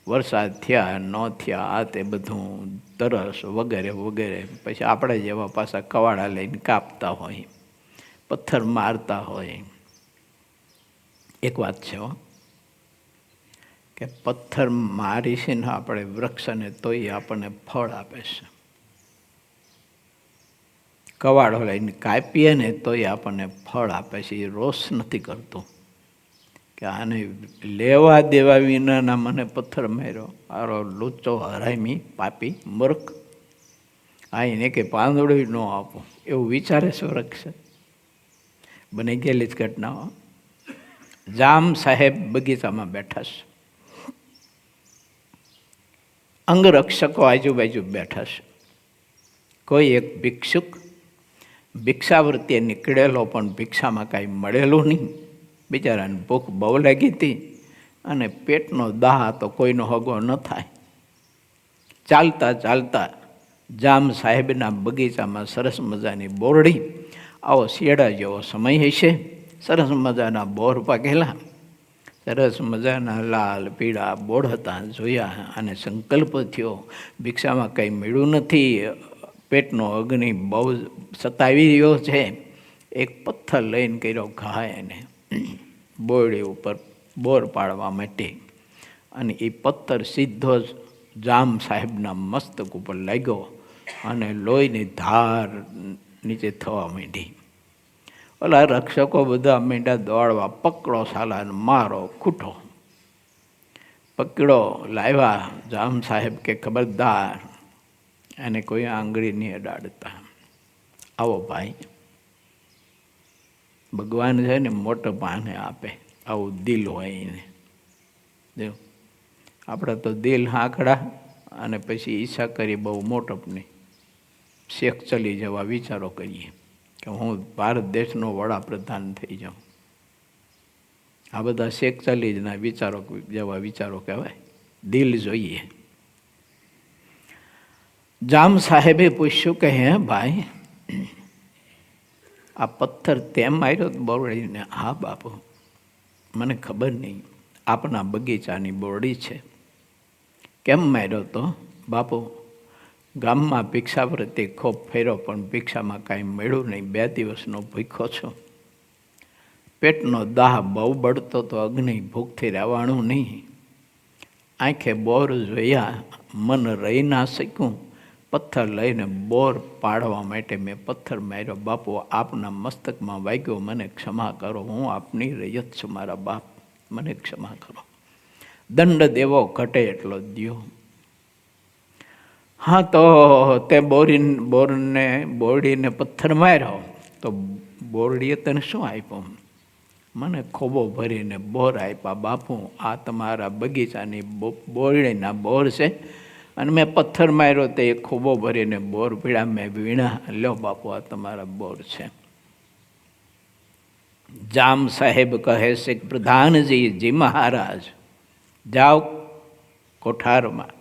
વરસાદ થયા ન થયા, આ તે બધું તરસ વગેરે વગેરે. પછી આપણે જેવા પાછા કવાડા લઈને કાપતા હોય, પથ્થર મારતા હોય. એક વાત છે કે પથ્થર મારી છે ને આપણે વૃક્ષને તોય આપણને ફળ આપે છે. કવાડો લઈને કાપીએ ને તોય આપણને ફળ આપે છે. એ રોષ નથી કરતો કે આને લેવા દેવા વિનાના મને પથ્થર માર્યો, આરો લૂચો હરામી પાપી મૂર્ખ, આ એને કે પાંદડું ન આપો, એવું વિચારે છે વૃક્ષ. બની ગયેલી જ ઘટનાઓ. જામ સાહેબ બગીચામાં બેઠા છે, અંગરક્ષકો આજુબાજુ બેઠા છે. કોઈ એક ભિક્ષુક ભિક્ષાવૃત્તિએ નીકળેલો, પણ ભિક્ષામાં કાંઈ મળેલું નહીં. બિચારાને ભૂખ બહુ લાગી હતી અને પેટનો દાહ તો કોઈનો હગો ન થાય. ચાલતા ચાલતા જામ સાહેબના બગીચામાં સરસ મજાની બોરડી, આવો શિયાળા જેવો સમય હશે, સરસ મજાના બોર પાકેલા, સરસ મજાના લાલ પીળા બોર હતા. જોયા અને સંકલ્પ થયો, ભિક્ષામાં કંઈ મળ્યું નથી, પેટનો અગ્નિ બહુ સતાવી રહ્યો છે. એક પથ્થર લઈને કર્યો ઘા એને બોરડી ઉપર બોર પાડવા માટે, અને એ પથ્થર સીધો જ જામ સાહેબના મસ્તક ઉપર લાગ્યો અને લોહીની ધાર નીચે થવા માંડી. ઓલા રક્ષકો બધા માંડ્યા દોડવા, પકડો સાલાને, મારો ખૂટો. પકડો લાવ્યા. જામ સાહેબ કે ખબરદાર એને કોઈ આંગળી નહીં અડાડતા. આવો ભાઈ, ભગવાન છે ને મોટો પાને આપે, આવું દિલ હોય એને. જો આપણે તો દિલ હાંકડા અને પછી ઈચ્છા કરી બહુ મોટપની, શેખ ચલી જવા વિચારો કરીએ કે હું ભારત દેશનો વડાપ્રધાન થઈ જાઉં. આ બધા શેખ ચલીના વિચારો જેવા વિચારો કહેવાય. દિલ જોઈએ. જામ સાહેબે પૂછ્યું કે હે ભાઈ, આ પથ્થર તેમ માર્યો બોરડીને? હા બાપુ, મને ખબર નહીં, આપના બગીચાની બોરડી છે. કેમ માર્યો તો? બાપુ, ગામમાં ભિક્ષાવૃત્તિ ખૂબ ફેર્યો, પણ ભિક્ષામાં કાંઈ મળ્યું નહીં. 2 દિવસનો ભૂખ્યો છું. પેટનો દાહ બહુ બળતો તો અગ્નિ, ભૂખથી રહેવાનું નહીં. આંખે બોર જોયા, મન રહી ના શક્યું. પથ્થર લઈને બોર પાડવા માટે મેં પથ્થર માર્યો. બાપુ, આપના મસ્તકમાં વાગ્યો, મને ક્ષમા કરો. હું આપની રૈયત છું મારા બાપ, મને ક્ષમા કરો. દંડ દેવો ઘટે એટલો દ્યો. હા, તો તે બોરડીને પથ્થર માર્યો તો બોરડીએ તને શું આપ્યું? મને ખોબો ભરીને બોર આપ્યા. બાપુ, આ તમારા બગીચાની બોરડીના બોર છે, અને મેં પથ્થર માર્યો તો એ ખોબો ભરીને બોર પીડા મેં વીણા. લ્યો બાપુ, આ તમારા બોર છે. જામ સાહેબ કહે છે, પ્રધાનજી, જી મહારાજ, જાઓ કોઠારમાં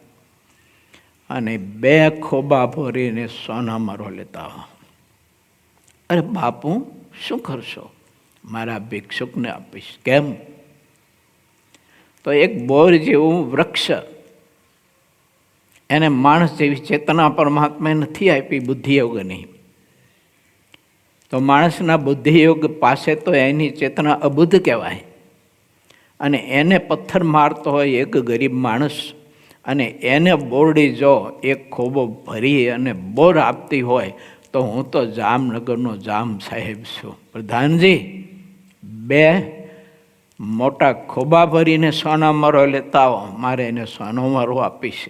અને 2 ખોબા ભરીને સોના મરો લેતા હો. અરે બાપુ, શું કરશો? મારા ભિક્ષુકને આપીશ. કેમ? તો એક બોર જેવું વૃક્ષ, એને માણસ જેવી ચેતના પરમાત્માએ નથી આપી, બુદ્ધિયોગની. તો માણસના બુદ્ધિયોગ પાસે તો એની ચેતના અબુદ્ધ કહેવાય. અને એને પથ્થર મારતો હોય એક ગરીબ માણસ, અને એને બોરડી જો એક ખોબો ભરી અને બોર આપતી હોય, તો હું તો જામનગરનો જામ સાહેબ છું. પ્રધાનજી, 2 મોટા ખોબા ભરીને સોના મરો લેતા હો, મારે એને સોનો મરો આપીશ.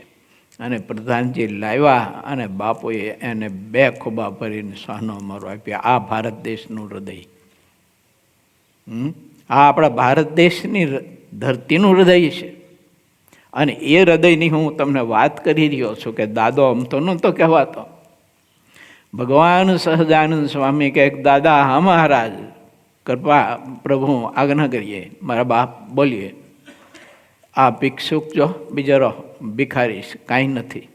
અને પ્રધાનજી લાવ્યા અને બાપુએ એને 2 ખોબા ભરીને સોનો મરો આપ્યા. આ ભારત દેશનું હૃદય, આ આપણા ભારત દેશની ધરતીનું હૃદય છે. અને એ હૃદયની હું તમને વાત કરી રહ્યો છું કે દાદો અમતો નહોતો કહેવાતો. ભગવાન સહજાનંદ સ્વામી કહે, દાદા હા મહારાજ, કૃપા પ્રભુ આજ્ઞા કરીએ, મારા બાપ બોલીએ. આ ભિક્ષુક જો બિચારો ભિખારી કાંઈ નથી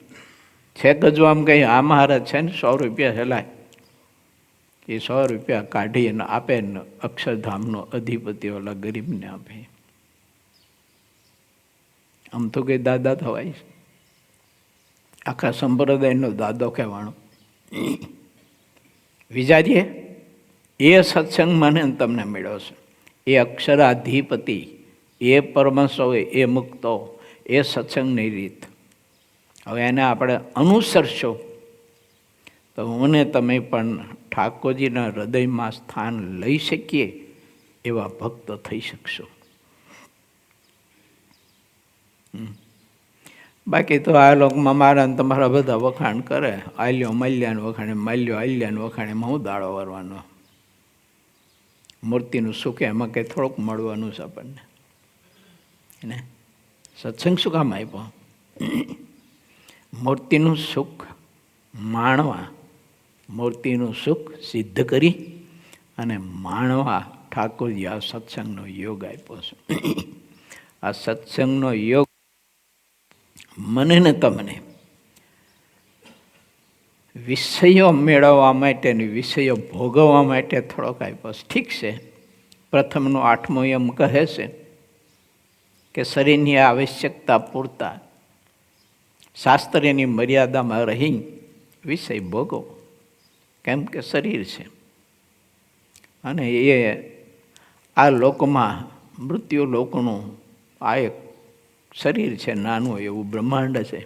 છે. ગજવામ કહી, આ મહારાજ છે ને 100 રૂપિયા છેલ્લા, એ 100 રૂપિયા કાઢી અને આપે ને અક્ષરધામનો અધિપતિ ઓલા ગરીબને આપે. આમ તો કંઈ દાદા થવાય, આખા સંપ્રદાયનો દાદો કહેવાનો. વિચારીએ, એ સત્સંગ મને તમને મળ્યો છે. એ અક્ષરાધિપતિ, એ પરમહંસો, એ મુક્તો, એ સત્સંગની રીત. હવે એને આપણે અનુસરશો તો હું ને તમે પણ ઠાકોરજીના હૃદયમાં સ્થાન લઈ શકીએ એવા ભક્ત થઈ શકશો. બાકી તો આ લોકમાં મારા ને તમારા બધા વખાણ કરે, આલ્યો મલ્યાને વખાણે, માલ્યો આલ્યાને વખાણે, હું દાડો વારવાનો. મૂર્તિનું સુખ એમાં કંઈ થોડુંક મળવાનું છે આપણને ને. સત્સંગ શું કામ આપ્યો? મૂર્તિનું સુખ માણવા, મૂર્તિનું સુખ સિદ્ધ કરી અને માણવા ઠાકોરજી આ સત્સંગનો યોગ આપ્યો છે. આ સત્સંગનો યોગ મને ને તમને વિષયો મેળવવા માટે ને વિષયો ભોગવવા માટે થોડોક આપ્યો છે. ઠીક છે, પ્રથમનો 8મો એમ કહે છે કે શરીરની આવશ્યકતા પૂરતા શાસ્ત્રની મર્યાદામાં રહી વિષય ભોગવો, કેમ કે શરીર છે અને એ આ લોકમાં મૃત્યુ લોકનું આ એક શરીર છે, નાનું એવું બ્રહ્માંડ છે,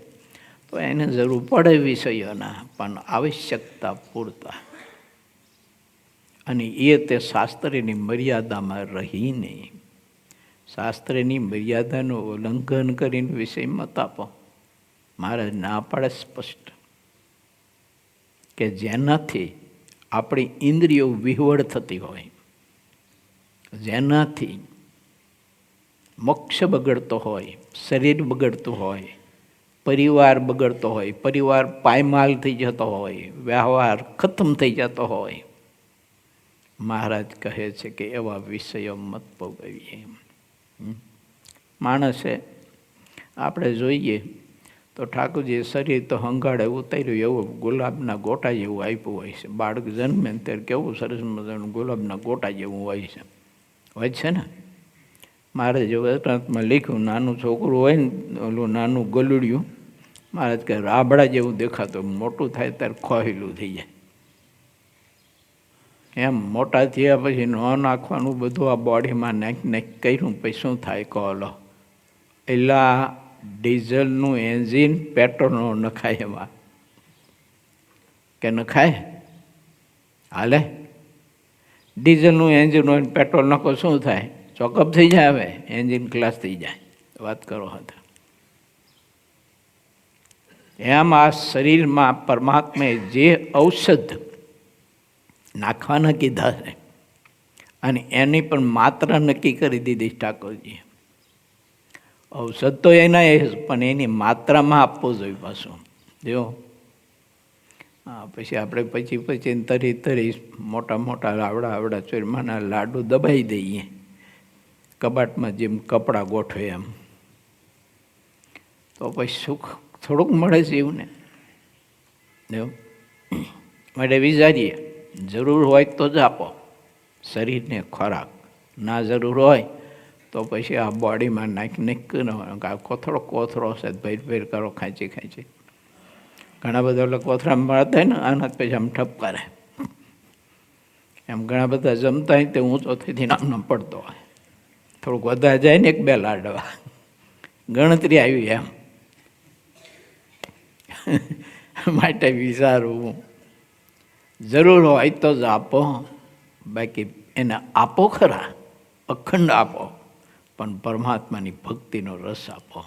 તો એને જરૂર પડે વિષયોના, પણ આવશ્યકતા પૂરતા. અને એ તે શાસ્ત્રની મર્યાદામાં રહીને, શાસ્ત્રની મર્યાદાનું ઉલ્લંઘન કરીને વિષય મત આપો. મારે ના પાડે સ્પષ્ટ કે જેનાથી આપણી ઇન્દ્રિયો વિહવળ થતી હોય, જેનાથી મોક્ષ બગડતો હોય, શરીર બગડતું હોય, પરિવાર બગડતો હોય, પરિવાર પાયમાલ થઈ જતો હોય, વ્યવહાર ખતમ થઈ જતો હોય, મહારાજ કહે છે કે એવા વિષયો મત ભોગવીએ. માણસે આપણે જોઈએ તો ઠાકોરજીએ શરીર તો હંગાડે ઉતાર્યું એવું ગુલાબના ગોટા જેવું આપ્યું હોય છે. બાળક જન્મે ત્યારે કેવું સરસ મજાનું ગુલાબના ગોટા જેવું હોય છે ને. મારે જો વેદાંતમાં લખ્યું, નાનું છોકરું હોય ને, ઓલું નાનું ગલુડિયું, મારે કે રાબડા જેવું દેખાતું, મોટું થાય ત્યારે ખોહેલું થઈ જાય. એમ મોટા થયા પછી ન નાખવાનું બધું આ બોડીમાં નાખી કર્યું પછી શું થાય કહો લો? એલા ડીઝલનું એન્જિન પેટ્રોલનું નખાય એમાં કે નખાય? હાલે? ડીઝલનું એન્જિન હોય પેટ્રોલ નાખો શું થાય? ચોકઅપ થઈ જાય, હવે એન્જિન ક્લાસ થઈ જાય. વાત કરો હતા. એમ આ શરીરમાં પરમાત્માએ જે ઔષધ નાખવાના કીધા છે અને એની પણ માત્રા નક્કી કરી દીધી ઠાકોરજીએ. ઔષધ તો એના એ, પણ એની માત્રામાં આપવું જોઈએ પાછું. જો હા, પછી આપણે પછી તરી મોટા મોટા આવડા ચોરમાના લાડુ દબાઈ દઈએ કબાટમાં, જેમ કપડાં ગોઠવે એમ, તો પછી સુખ થોડુંક મળે છે એવું ને. માટે વિચારીએ, જરૂર હોય તો જ આપો શરીરને ખોરાક, ના જરૂર હોય તો પછી આ બોડીમાં નાખી થોડો કોથરો છે, ભેર કરો ખાંચી. ઘણા બધા લોકો કોથરામાં મળતા હોય ને, આના પછી આમ ઠપ કરે એમ. ઘણા બધા જમતા હોય તે ઊંચો થઈને આમ પડતો હોય, થોડુંક વધારે જાય ને 1-2 લાડવા ગણતરી આવી એમ. માટે વિચારવું, જરૂર હોય તો જ આપો, બાકી એને આપો ખરા, અખંડ આપો, પણ પરમાત્માની ભક્તિનો રસ આપો.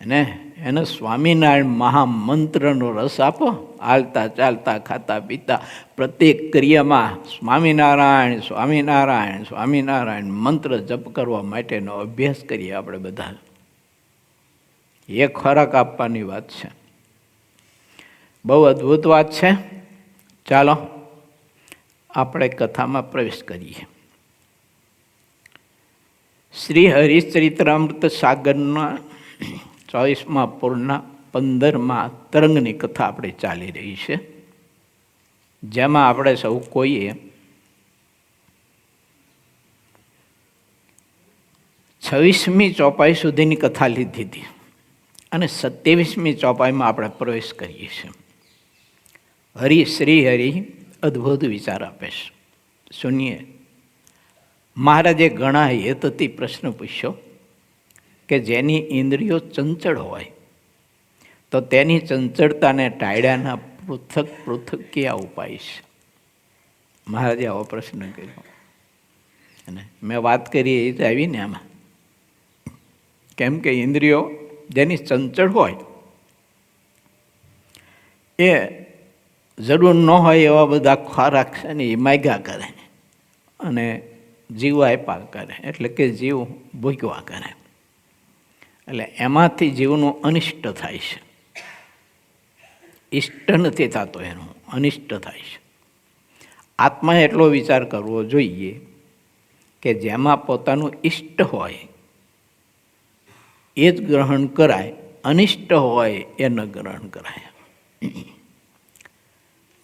અને એને સ્વામિનારાયણ મહામંત્રનો રસ આપો. હાલતા ચાલતા ખાતા પીતા પ્રત્યેક ક્રિયામાં સ્વામિનારાયણ સ્વામિનારાયણ સ્વામિનારાયણ મંત્ર જપ કરવા માટેનો અભ્યાસ કરીએ આપણે બધા. એ ખોરાક આપવાની વાત છે. બહુ અદ્ભુત વાત છે. ચાલો આપણે કથામાં પ્રવેશ કરીએ. શ્રી હરિચરિત્રામૃત સાગરના 24મા પૂરના 15મા તરંગની કથા આપણે ચાલી રહી છે, જેમાં આપણે સૌ કોઈએ 26મી ચોપાઈ સુધીની કથા લીધી હતી અને 27મી ચોપાઈમાં આપણે પ્રવેશ કરીએ છીએ. શ્રી હરિ અદ્ભુત વિચાર આપે છે. સુનિએ મહારાજે ઘણા હેતથી પ્રશ્ન પૂછ્યો કે જેની ઇન્દ્રિયો ચંચળ હોય તો તેની ચંચળતાને ટાળ્યાના પૃથક પૃથક કયા ઉપાય છે? મહારાજે આવો પ્રશ્ન કર્યો. અને મેં વાત કરી એ જ આવીને આમાં, કેમ કે ઇન્દ્રિયો જેની ચંચળ હોય એ જરૂર ન હોય એવા બધા ખોરાક છે ને એ માગ્યા કરે અને જીવ આપ્યા કરે, એટલે કે જીવ ભૂક્યા કરે. એટલે એમાંથી જીવનું અનિષ્ટ થાય છે. ઇષ્ટ નથી થતો, એનું અનિષ્ટ થાય છે. આત્માએ એટલો વિચાર કરવો જોઈએ કે જેમાં પોતાનું ઇષ્ટ હોય એ જ ગ્રહણ કરાય, અનિષ્ટ હોય એ ન ગ્રહણ કરાય.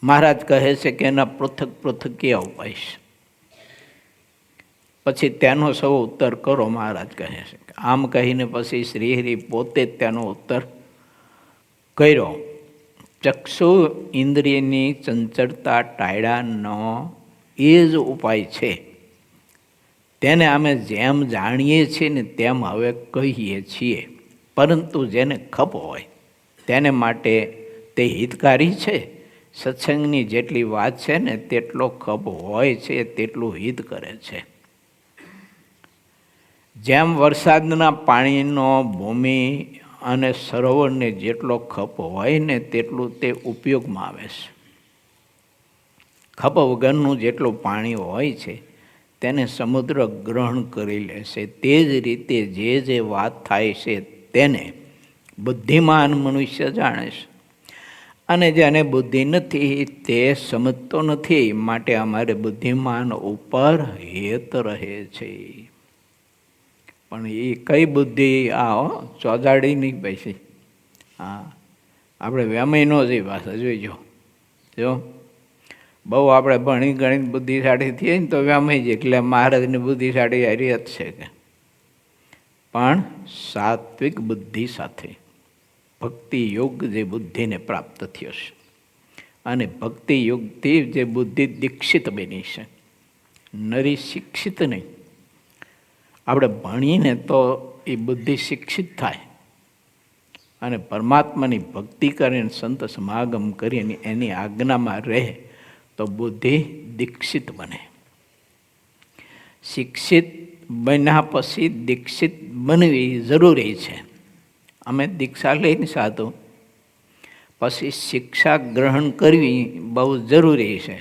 મહારાજ કહે છે કે એના પૃથક પૃથક કયા ઉપાય છે? પછી તેનો સૌ ઉત્તર કરો, મહારાજ કહે છે. આમ કહીને પછી શ્રીહરિ પોતે જ તેનો ઉત્તર કર્યો. ચક્ષુ ઇન્દ્રિયની ચંચળતા ટાળ્યાનો એ જ ઉપાય છે. તેને અમે જેમ જાણીએ છીએ ને તેમ હવે કહીએ છીએ, પરંતુ જેને ખપ હોય તેને માટે તે હિતકારી છે. સત્સંગની જેટલી વાત છે ને તેટલો ખપ હોય છે તેટલું હિત કરે છે. જેમ વરસાદના પાણીનો ભૂમિ અને સરોવરને જેટલો ખપ હોય ને તેટલું તે ઉપયોગમાં આવે છે. ખપ વગરનું જેટલું પાણી હોય છે તેને સમુદ્ર ગ્રહણ કરી લે છે. તે જ રીતે જે વાત થાય છે તેને બુદ્ધિમાન મનુષ્ય જાણે છે, અને જેને બુદ્ધિ નથી તે સમજતો નથી. માટે અમારે બુદ્ધિમાન ઉપર હેત રહે છે. પણ એ કઈ બુદ્ધિ? આ ચોજાડી નહીં પૈસી. હા, આપણે વેમય ન જઈ પાછા જોઈજો. જો બહુ આપણે ભણી ગણી બુદ્ધિશાળી થઈએ ને તો વેમય જ, એટલે મહારાજની બુદ્ધિશાળી હારી જ છે કે. પણ સાત્વિક બુદ્ધિ સાથે ભક્તિ યોગ જે બુદ્ધિને પ્રાપ્ત થયો છે, અને ભક્તિ યોગથી જે બુદ્ધિ દીક્ષિત બની છે, નરી શિક્ષિત નહીં. આપણે ભણીને તો એ બુદ્ધિ શિક્ષિત થાય, અને પરમાત્માની ભક્તિ કરીને સંત સમાગમ કરીને એની આજ્ઞામાં રહે તો બુદ્ધિ દીક્ષિત બને. શિક્ષિત બન્યા પછી દીક્ષિત બનવી જરૂરી છે. અમે દીક્ષા લઈને સાધુ પછી શિક્ષા ગ્રહણ કરવી બહુ જરૂરી છે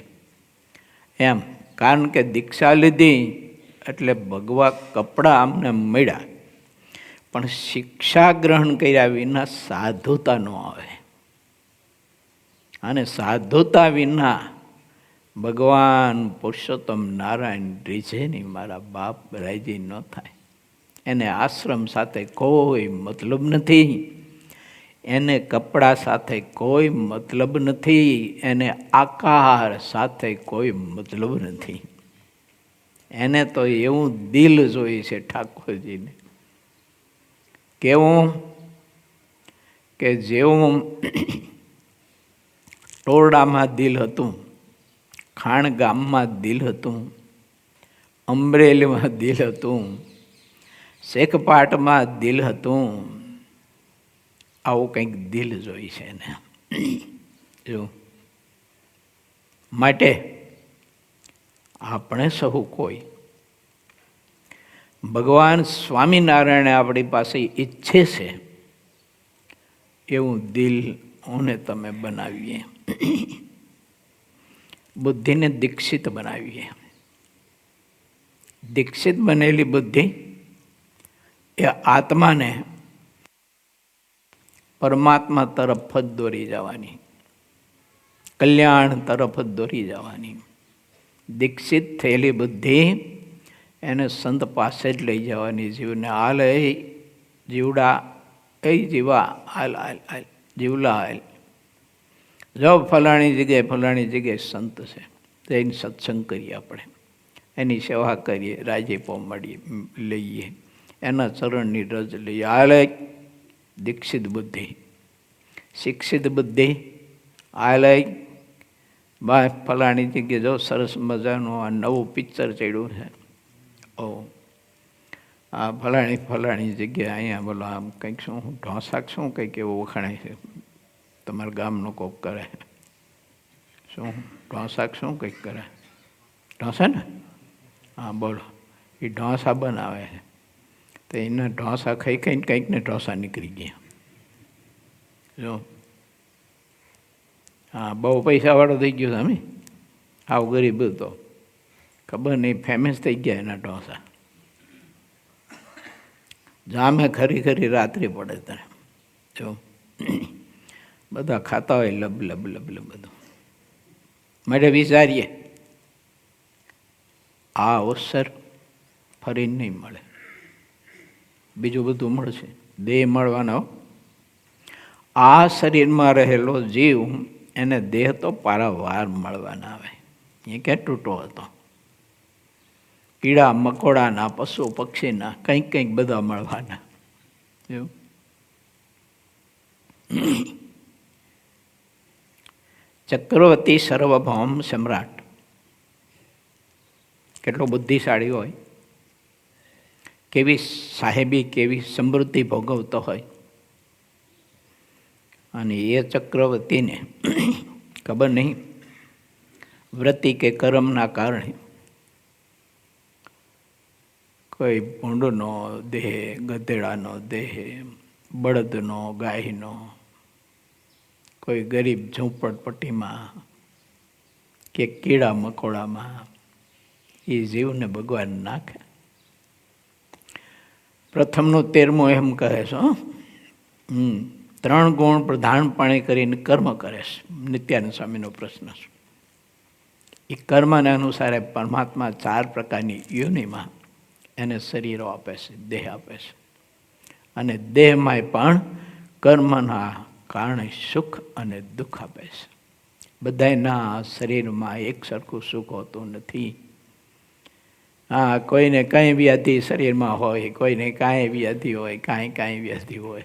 એમ. કારણ કે દીક્ષા લીધી એટલે ભગવા કપડાં અમને મળ્યા, પણ શિક્ષા ગ્રહણ કર્યા વિના સાધુતા ન આવે. અને સાધુતા વિના ભગવાન પુરુષોત્તમ નારાયણ રીઝે નહીં, મારા બાપ રાજી ન થાય. એને આશ્રમ સાથે કોઈ મતલબ નથી, એને કપડા સાથે કોઈ મતલબ નથી, એને આકાર સાથે કોઈ મતલબ નથી. એને તો એવું દિલ જોઈએ છે ઠાકોરજીને. કેવું? કે જેવું ટોરડામાં દિલ હતું, ખાણ ગામમાં દિલ હતું, અમરેલીમાં દિલ હતું, શેખપાટમાં દિલ હતું, આવું કંઈક દિલ જોઈ છે એને. જો માટે આપણે સહુ કોઈ ભગવાન સ્વામિનારાયણે આપણી પાસે ઈચ્છે છે એવું દિલ ઓને તમે બનાવીએ. બુદ્ધિને દીક્ષિત બનાવીએ. દીક્ષિત બનેલી બુદ્ધિ એ આત્માને પરમાત્મા તરફ જ દોરી જવાની, કલ્યાણ તરફ જ દોરી જવાની. દીક્ષિત થયેલી બુદ્ધિ એને સંત પાસે જ લઈ જવાની. જીવને હાલ એ જીવડા એ જીવા હાલ હાલ હાલ જીવલા હાલ, જો ફલાણી જગ્યાએ સંત છે તો એની સત્સંગ કરીએ, આપણે એની સેવા કરીએ, રાજીપો મળીએ લઈએ, એના ચરણની રજ લઈએ. હાલ દીક્ષિત બુદ્ધિ. શિક્ષિત બુદ્ધિ હાલ બા ફલાણી જગ્યાએ જો સરસ મજાનું આ નવું પિક્ચર ચડ્યું છે, ઓ આ ફલાણી જગ્યાએ અહીંયા બોલો આમ કંઈક શું ઢોસાક શું કંઈક એવું વખાણાય છે તમારા ગામનો કોક કરે શું ઢોસાક શું કંઈક કરે ઢોસા ને હા બોલો એ ઢોસા બનાવે છે તો એના ઢોસા ખાઈ ખાઈને કંઈક ને ઢોસા નીકળી ગયા જો હા બહુ પૈસાવાળો થઈ ગયો તમે આવ ગરીબ હતો ખબર નહીં ફેમસ થઈ ગયા એના ઢોસા જામે ખરી ખરી રાત્રિ પડે તને જો બધા ખાતા હોય લબ લબ લબ લબ બધું માટે વિચારીએ આ અવસર ફરીને નહીં મળે બીજું બધું મળશે દેહ મળવાનો આ શરીરમાં રહેલો જીવ એને દેહ તો પારાવાર મળવાના આવે એ ક્યાં તૂટો હતો કીડા મકોડાના પશુ પક્ષીના કંઈક કંઈક બધા મળવાના એવું ચક્રવર્તી સર્વભૌમ સમ્રાટ કેટલો બુદ્ધિશાળી હોય કેવી સાહેબી કેવી સમૃદ્ધિ ભોગવતો હોય અને એ ચક્રવર્તીને ખબર નહીં વૃત્તિ કે કર્મના કારણે કોઈ ભૂંડનો દેહ ગધેડાનો દેહ બળદનો ગાયનો કોઈ ગરીબ ઝૂંપડપટ્ટીમાં કે કીડા મકોડામાં એ જીવને ભગવાન નાખે પ્રથમનું 13મું એમ કહે છે 3 ગુણ પ્રધાનપણે કરીને કર્મ કરે છે નિત્યાનંદ સ્વામીનો પ્રશ્ન છે એ કર્મને અનુસારે પરમાત્મા 4 પ્રકારની યોનિમાં એને શરીરો આપે છે દેહ આપે છે અને દેહમાંય પણ કર્મના કારણે સુખ અને દુઃખ આપે છે બધાના શરીરમાં એક સરખું સુખ હોતું નથી હા કોઈને કાંઈ વ્યાધિ શરીરમાં હોય કોઈને કાંઈ વ્યાધિ હોય કાંઈ વ્યાધિ હોય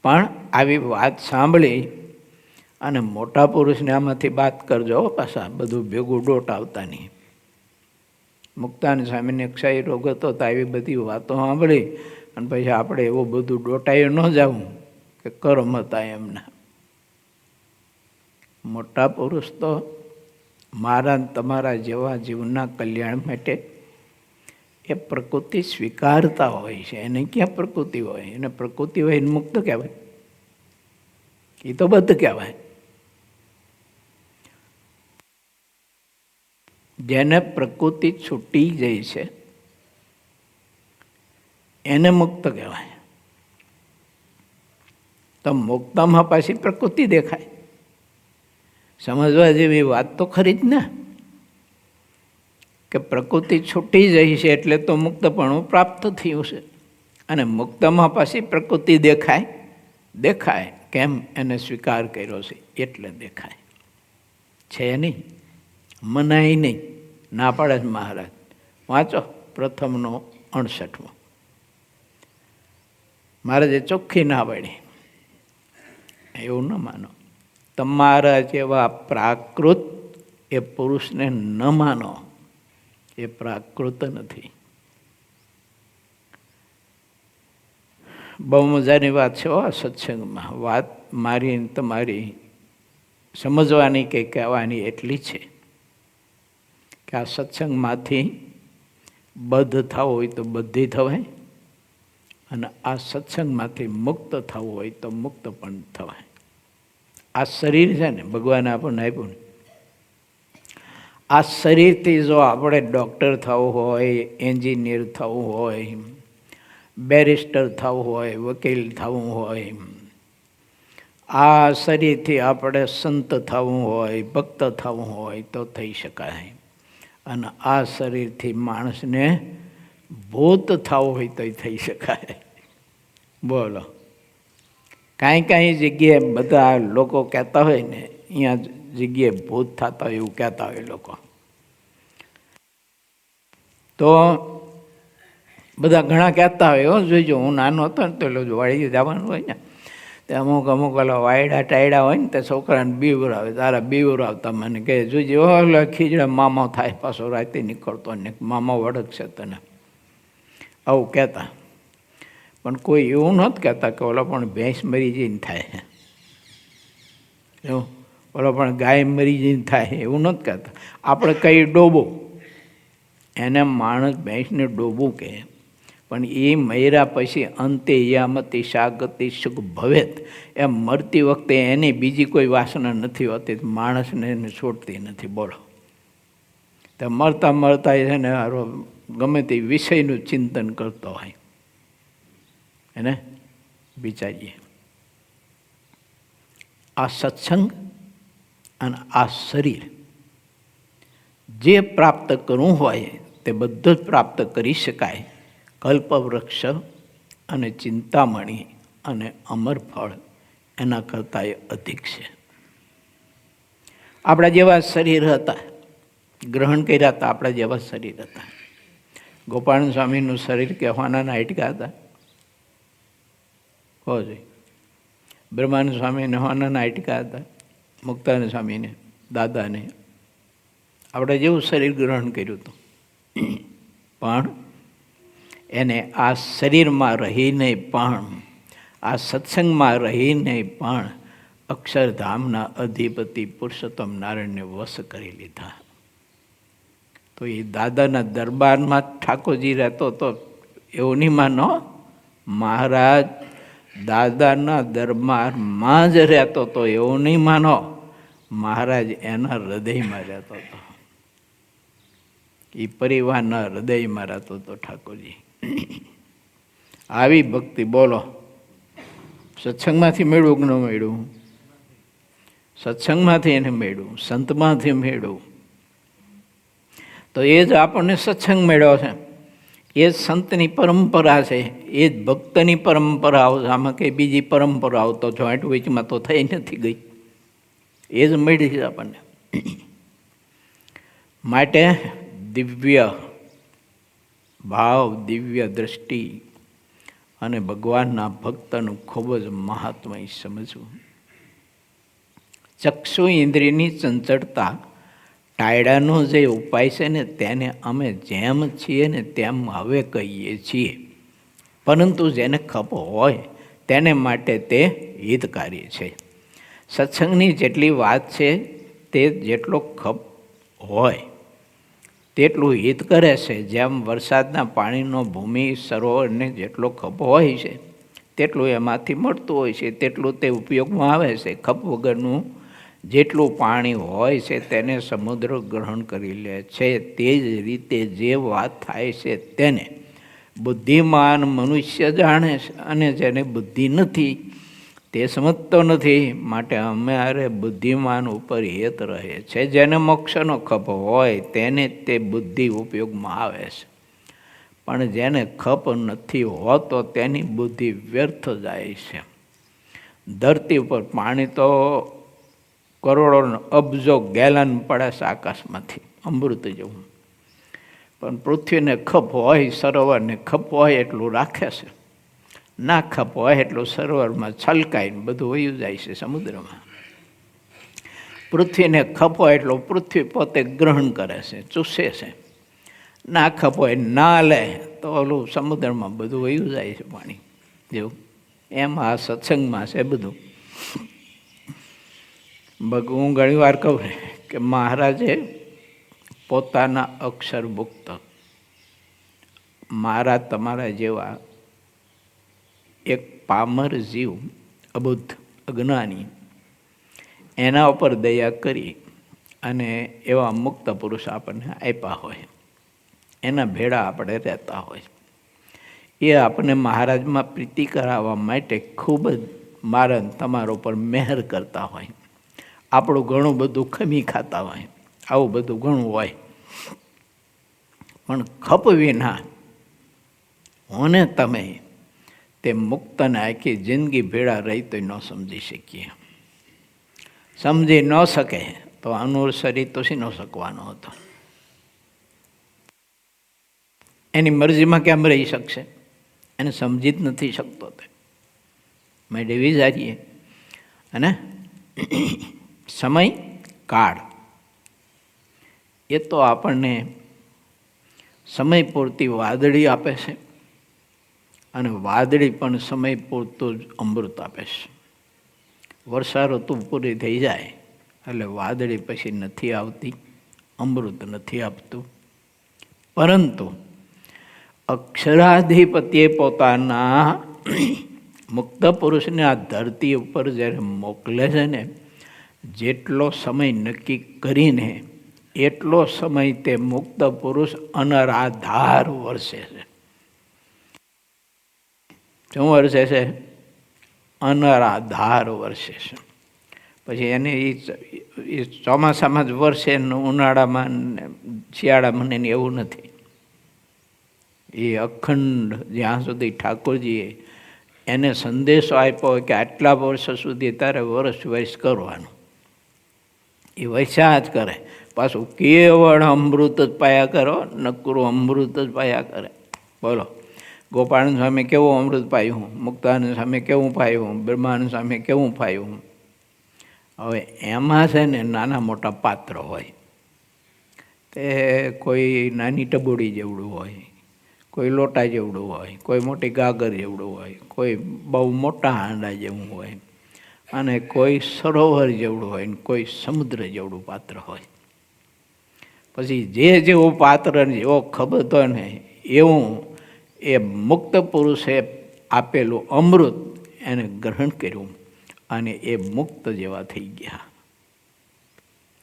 પણ આવી વાત સાંભળી અને મોટા પુરુષને આમાંથી વાત કરજો પાછા બધું ભેગું ડોટ આવતા નહીં મુક્તાનંદ સ્વામીને ક્ષય રોગ હતો તો આવી બધી વાતો સાંભળી અને પછી આપણે એવું બધું ડોટાયું ન જવું કે કર્મ હતા એમના મોટા પુરુષ તો મારા તમારા જેવા જીવના કલ્યાણ માટે એ પ્રકૃતિ સ્વીકારતા હોય છે એને ક્યાં પ્રકૃતિ હોય એને પ્રકૃતિ હોય એને મુક્ત કહેવાય એ તો બધું કહેવાય જેને પ્રકૃતિ છૂટી જાય છે એને મુક્ત કહેવાય તો મુક્તમાં પાછી પ્રકૃતિ દેખાય સમજવા જેવી વાત તો ખરી જ ને કે પ્રકૃતિ છૂટી જાય છે એટલે તો મુક્તપણું પ્રાપ્ત થયું છે અને મુક્તમાં પાછી પ્રકૃતિ દેખાય કેમ એને સ્વીકાર કર્યો છે એટલે દેખાય છે નહીં મનાય નહીં ના પાડે જ મહારાજ વાંચો પ્રથમનો 68મો મહારાજે ચોખ્ખી ના પાડી એવું ન માનો તમારા જેવા પ્રાકૃત એ પુરુષને ન માનો એ પ્રાકૃત નથી બહુ મજાની વાત છે સત્સંગમાં વાત મારી તમારી સમજવાની કે કહેવાની એટલી છે કે આ સત્સંગમાંથી બદ્ધ થવું હોય તો બધી થવાય અને આ સત્સંગમાંથી મુક્ત થવું હોય તો મુક્ત પણ થવાય આ શરીર છે ને ભગવાને આપણને આપ્યું ને આ શરીરથી જો આપણે ડૉક્ટર થવું હોય એન્જિનિયર થવું હોય બેરિસ્ટર થવું હોય વકીલ થવું હોય આ શરીરથી આપણે સંત થવું હોય ભક્ત થવું હોય તો થઈ શકાય અને આ શરીરથી માણસને ભૂત થવું હોય તો થઈ શકાય બોલો કાંઈ જગ્યાએ બધા લોકો કહેતા હોય ને અહીંયા જગ્યાએ ભૂત થતા હોય એવું કહેતા હોય લોકો તો બધા ઘણા કહેતા હોય જોઈજો હું નાનો હતો ને તો એટલે વાળી જવાનું હોય ને તે અમુક ઓલા વાયડા ટાયડા હોય ને તે છોકરાને બીવરાવે, તારા બીવરાવતા મને કહે જોજે ઓલા ખીજડા મામા થાય પાછો રાતે નીકળતો ને મામા વળગશે તને, આવું કહેતા. પણ કોઈ એવું નહોતું કહેતા કે ઓલા પણ ભેંસ મરી જઈને થાય, એવું ઓલો પણ ગાય મરી જઈને થાય એવું નથી કહેતા. આપણે કઈ ડોબો, એને માણસ ભેંસને ડોબું કહે. પણ એ મર્યા પછી અંતે યામતી શાગતિ સુખ ભવેત, એમ મરતી વખતે એની બીજી કોઈ વાસના નથી હોતી, માણસને એને છોડતી નથી. બોલો, તો મરતા મરતા છે ને ગમે તે વિષયનું ચિંતન કરતો હોય એને વિચારીએ. આ સત્સંગ અને આ શરીર જે પ્રાપ્ત કરવું હોય તે બધું જ પ્રાપ્ત કરી શકાય. કલ્પવૃક્ષ અને ચિંતામણી અને અમરફળ એના કરતાં એ અધિક છે. આપણા જેવા શરીર હતા, ગ્રહણ કર્યા હતા, આપણા જેવા શરીર હતા. ગોપાલ સ્વામીનું શરીર કહેવાના નાટકા હતા, હોય. બ્રહ્માનંદ સ્વામીને હોવાના નાટકા હતા, મુક્તાનંદ સ્વામીને, દાદાને. આપણે જેવું શરીર ગ્રહણ કર્યું હતું, પણ એને આ શરીરમાં રહીને પણ, આ સત્સંગમાં રહીને પણ અક્ષરધામના અધિપતિ પુરુષોત્તમ નારાયણને વશ કરી લીધા. તો એ દાદાના દરબારમાં ઠાકોરજી રહેતો હતો એવું નહીં માનો, મહારાજ દાદાના દરબારમાં જ રહેતો હતો એવું નહીં માનો, મહારાજ એના હૃદયમાં રહેતો હતો. એ પરિવારના હૃદયમાં રહેતો હતો ઠાકોરજી. આવી ભક્તિ બોલો, સત્સંગમાંથી મેળવું કે ન મેળવું? સત્સંગમાંથી એને મેળવું, સંતમાંથી મેળવું. તો એ જ આપણને સત્સંગ મેળવ્યો છે, એ જ સંતની પરંપરા છે, એ જ ભક્તની પરંપરાઓ. આમાં કંઈ બીજી પરંપરાઓ તો જોઈન્ટ વેચમાં તો થઈ નથી ગઈ, એ જ મળી છે આપણને. માટે દિવ્ય ભાવ, દિવ્ય દ્રષ્ટિ અને ભગવાનના ભક્તનું ખૂબ જ મહાત્મય સમજવું. ચક્ષુ ઇન્દ્રિયની ચંચળતા ટાયડાનો જે ઉપાય છે ને તેને અમે જેમ છીએ ને તેમ હવે કહીએ છીએ, પરંતુ જેને ખપ હોય તેને માટે તે હિતકારી છે. સત્સંગની જેટલી વાત છે તે જેટલો ખપ હોય તેટલું હિત કરે છે. જેમ વરસાદના પાણીનો ભૂમિ સરોવરને જેટલો ખપ હોય છે તેટલું એમાંથી મળતું હોય છે, તેટલું તે ઉપયોગમાં આવે છે. ખપ વગરનું જેટલું પાણી હોય છે તેને સમુદ્ર ગ્રહણ કરી લે છે. તે જ રીતે જે વાત થાય છે તેને બુદ્ધિમાન મનુષ્ય જાણે છે, અને જેને બુદ્ધિ નથી તે સમજતો નથી. માટે અમારે બુદ્ધિમાન ઉપર હેત રહે છે. જેને મોક્ષનો ખપ હોય તેને તે બુદ્ધિ ઉપયોગમાં આવે છે, પણ જેને ખપ નથી હોતો તેની બુદ્ધિ વ્યર્થ જાય છે. ધરતી ઉપર પાણી તો કરોડો અબજો ગેલન પડે છે આકાશમાંથી, અમૃત જેવું. પણ પૃથ્વીને ખપ હોય, સરોવરને ખપ હોય એટલું રાખે છે, ના ખપ હોય એટલું સરોવરમાં છલકાઈને બધું વયું જાય છે સમુદ્રમાં. પૃથ્વીને ખપ હોય એટલું પૃથ્વી પોતે ગ્રહણ કરે છે, ચૂસે છે. ના ખપ હોય ના લે તો ઓલું સમુદ્રમાં બધું વયું જાય છે પાણી જેવું. એમ આ સત્સંગમાં છે બધું. હું ઘણી વાર કહું કે મહારાજે પોતાના અક્ષર મુક્ત, મારા તમારા જેવા એક પામર જીવ, અબુદ્ધ અજ્ઞાની, એના ઉપર દયા કરી અને એવા મુક્ત પુરુષ આપણને આપ્યા હોય, એના ભેળા આપણે રહેતા હોય. એ આપણને મહારાજમાં પ્રીતિ કરાવવા માટે ખૂબ જ મારા તમારા ઉપર મહેર કરતા હોય. આપણું ઘણું બધું ખમી ખાતા હોય, આવું બધું ઘણું હોય, પણ ખપ વિના હોને તમે તે મુક્તને આખી જિંદગી ભેળા રહી તો ન સમજી શકીએ. સમજી ન શકે તો અનુસરી તો શી ન શકવાનો હતો. એની મરજીમાં કેમ રહી શકશે? એને સમજી જ નથી શકતો તે. મેં વિચારીએ. અને સમય કાળ એ તો આપણને સમય પૂરતી વાદળી આપે છે, અને વાદળી પણ સમય પૂરતું જ અમૃત આપે છે. વર્ષા ઋતુ પૂરી થઈ જાય એટલે વાદળી પછી નથી આવતી, અમૃત નથી આપતું. પરંતુ અક્ષરાધિપતિએ પોતાના મુક્ત પુરુષને આ ધરતી ઉપર જ્યારે મોકલે છે ને, જેટલો સમય નક્કી કરીને એટલો સમય તે મુક્ત પુરુષ અનરાધાર વરસે છે. શું વરસે છે? અનરાધાર વરસે છે. પછી એને એ ચોમાસામાં જ વરસે, ઉનાળામાં શિયાળામાં એને એવું નથી. એ અખંડ જ્યાં સુધી ઠાકોરજીએ એને સંદેશો આપ્યો કે આટલા વર્ષ સુધી તારે વર્ષ કરવાનું, એ વૈસા જ કરે. પાછું કેવળ અમૃત જ પાયા કરો, નકરું અમૃત જ પાયા કરે. બોલો, ગોપાળન સ્વામી કેવું અમૃત પાયું, મુક્તાનંદ સ્વામી કેવું પાયું, બ્રહ્માનંદ સ્વામી કેવું પાયું. હવે એમાં છે ને નાના મોટા પાત્ર હોય. તે કોઈ નાની ટબુડી જેવડું હોય, કોઈ લોટા જેવડું હોય, કોઈ મોટી ગાગર જેવડું હોય, કોઈ બહુ મોટા હાંડા જેવું હોય, અને કોઈ સરોવર જેવડું હોય, કોઈ સમુદ્ર જેવડું પાત્ર હોય. પછી જે જેવું પાત્ર જેવો ખબર હોય ને એવું એ મુક્ત પુરુષે આપેલું અમૃત એને ગ્રહણ કર્યું, અને એ મુક્ત જેવા થઈ ગયા.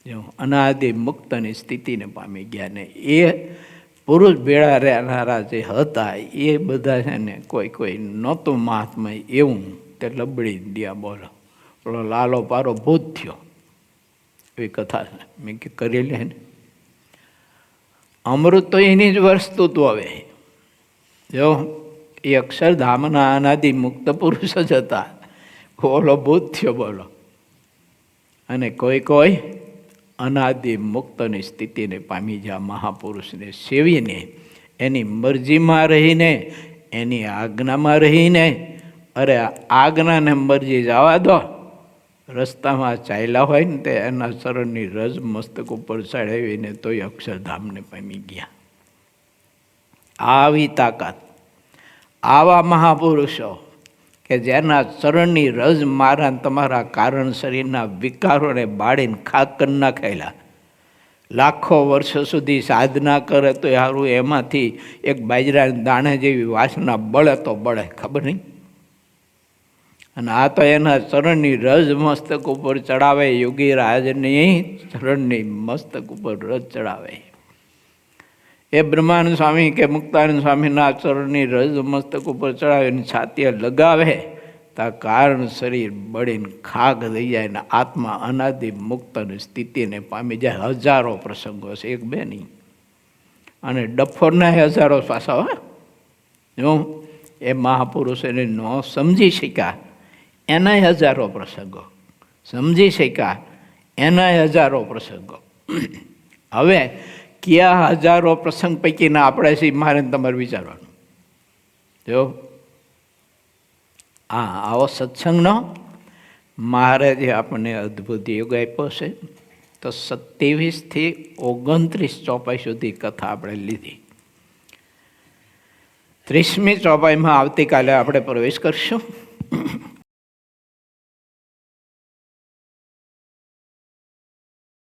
જો અનાદિ મુક્તની સ્થિતિને પામી ગયા. ને એ પુરુષ ભેળા રહેનારા જે હતા એ બધા છે ને કોઈ નહોતું મહાત્મા એવું, તે લબડી દિયા. બોલો, પેલો લાલો પારો ભૂત થયો, એવી કથા છે, મેં કરી લે ને. અમૃત તો એની જ વસ્તુ તો. હવે જો એ અક્ષરધામના અનાદિ મુક્ત પુરુષ જ હતા, ઓલો ભૂત થયો. બોલો, અને કોઈ અનાદિ મુક્તની સ્થિતિને પામી જ્યાં મહાપુરુષને સેવીને, એની મરજીમાં રહીને, એની આજ્ઞામાં રહીને. અરે આજ્ઞાને મરજી જવા દો, રસ્તામાં ચાલ્યા હોય ને તે એના ચરણની રજ મસ્તક ઉપર ચડાવીને તોય અક્ષરધામને પામી ગયા. આવી તાકાત, આવા મહાપુરુષો કે જેના ચરણની રજ મારા તમારા કારણ શરીરના વિકારોને બાળીને ખાક કરી નાખેલા. લાખો વર્ષો સુધી સાધના કરે તો સારું, એમાંથી એક બાજરાના દાણે જેવી વાસના બળે તો બળે, ખબર નહીં. અને આ તો એના ચરણની રજ મસ્તક ઉપર ચડાવે, યોગી રાજની ચરણની મસ્તક ઉપર રજ ચડાવે. એ બ્રહ્માનંદ સ્વામી કે મુક્તાનંદ સ્વામીના ચરણની રજ મસ્તક ઉપર ચડાવીને છાતીએ લગાવે તો કારણ શરીર બળીને ખાક થઈ જાય ને આત્મા અનાદિ મુક્તની સ્થિતિને પામી જાય. હજારો પ્રસંગો છે, એક બે નહીં. અને ડફોરના હજારો પાછા. જો એ મહાપુરુષ એને ન સમજી શક્યા, એના હજારો પ્રસંગો. સમજી શક્યા, એના હજારો પ્રસંગો. હવે કયા હજારો પ્રસંગ પૈકીના આપણે છીએ, મારે તમારે વિચારવાનું. જો આવો સત્સંગનો મહારાજે આપણને અદ્ભુત યોગ આપ્યો છે. તો 27થી 29 ચોપાઈ સુધી કથા આપણે લીધી. 30મી ચોપાઈમાં આવતીકાલે આપણે પ્રવેશ કરશું.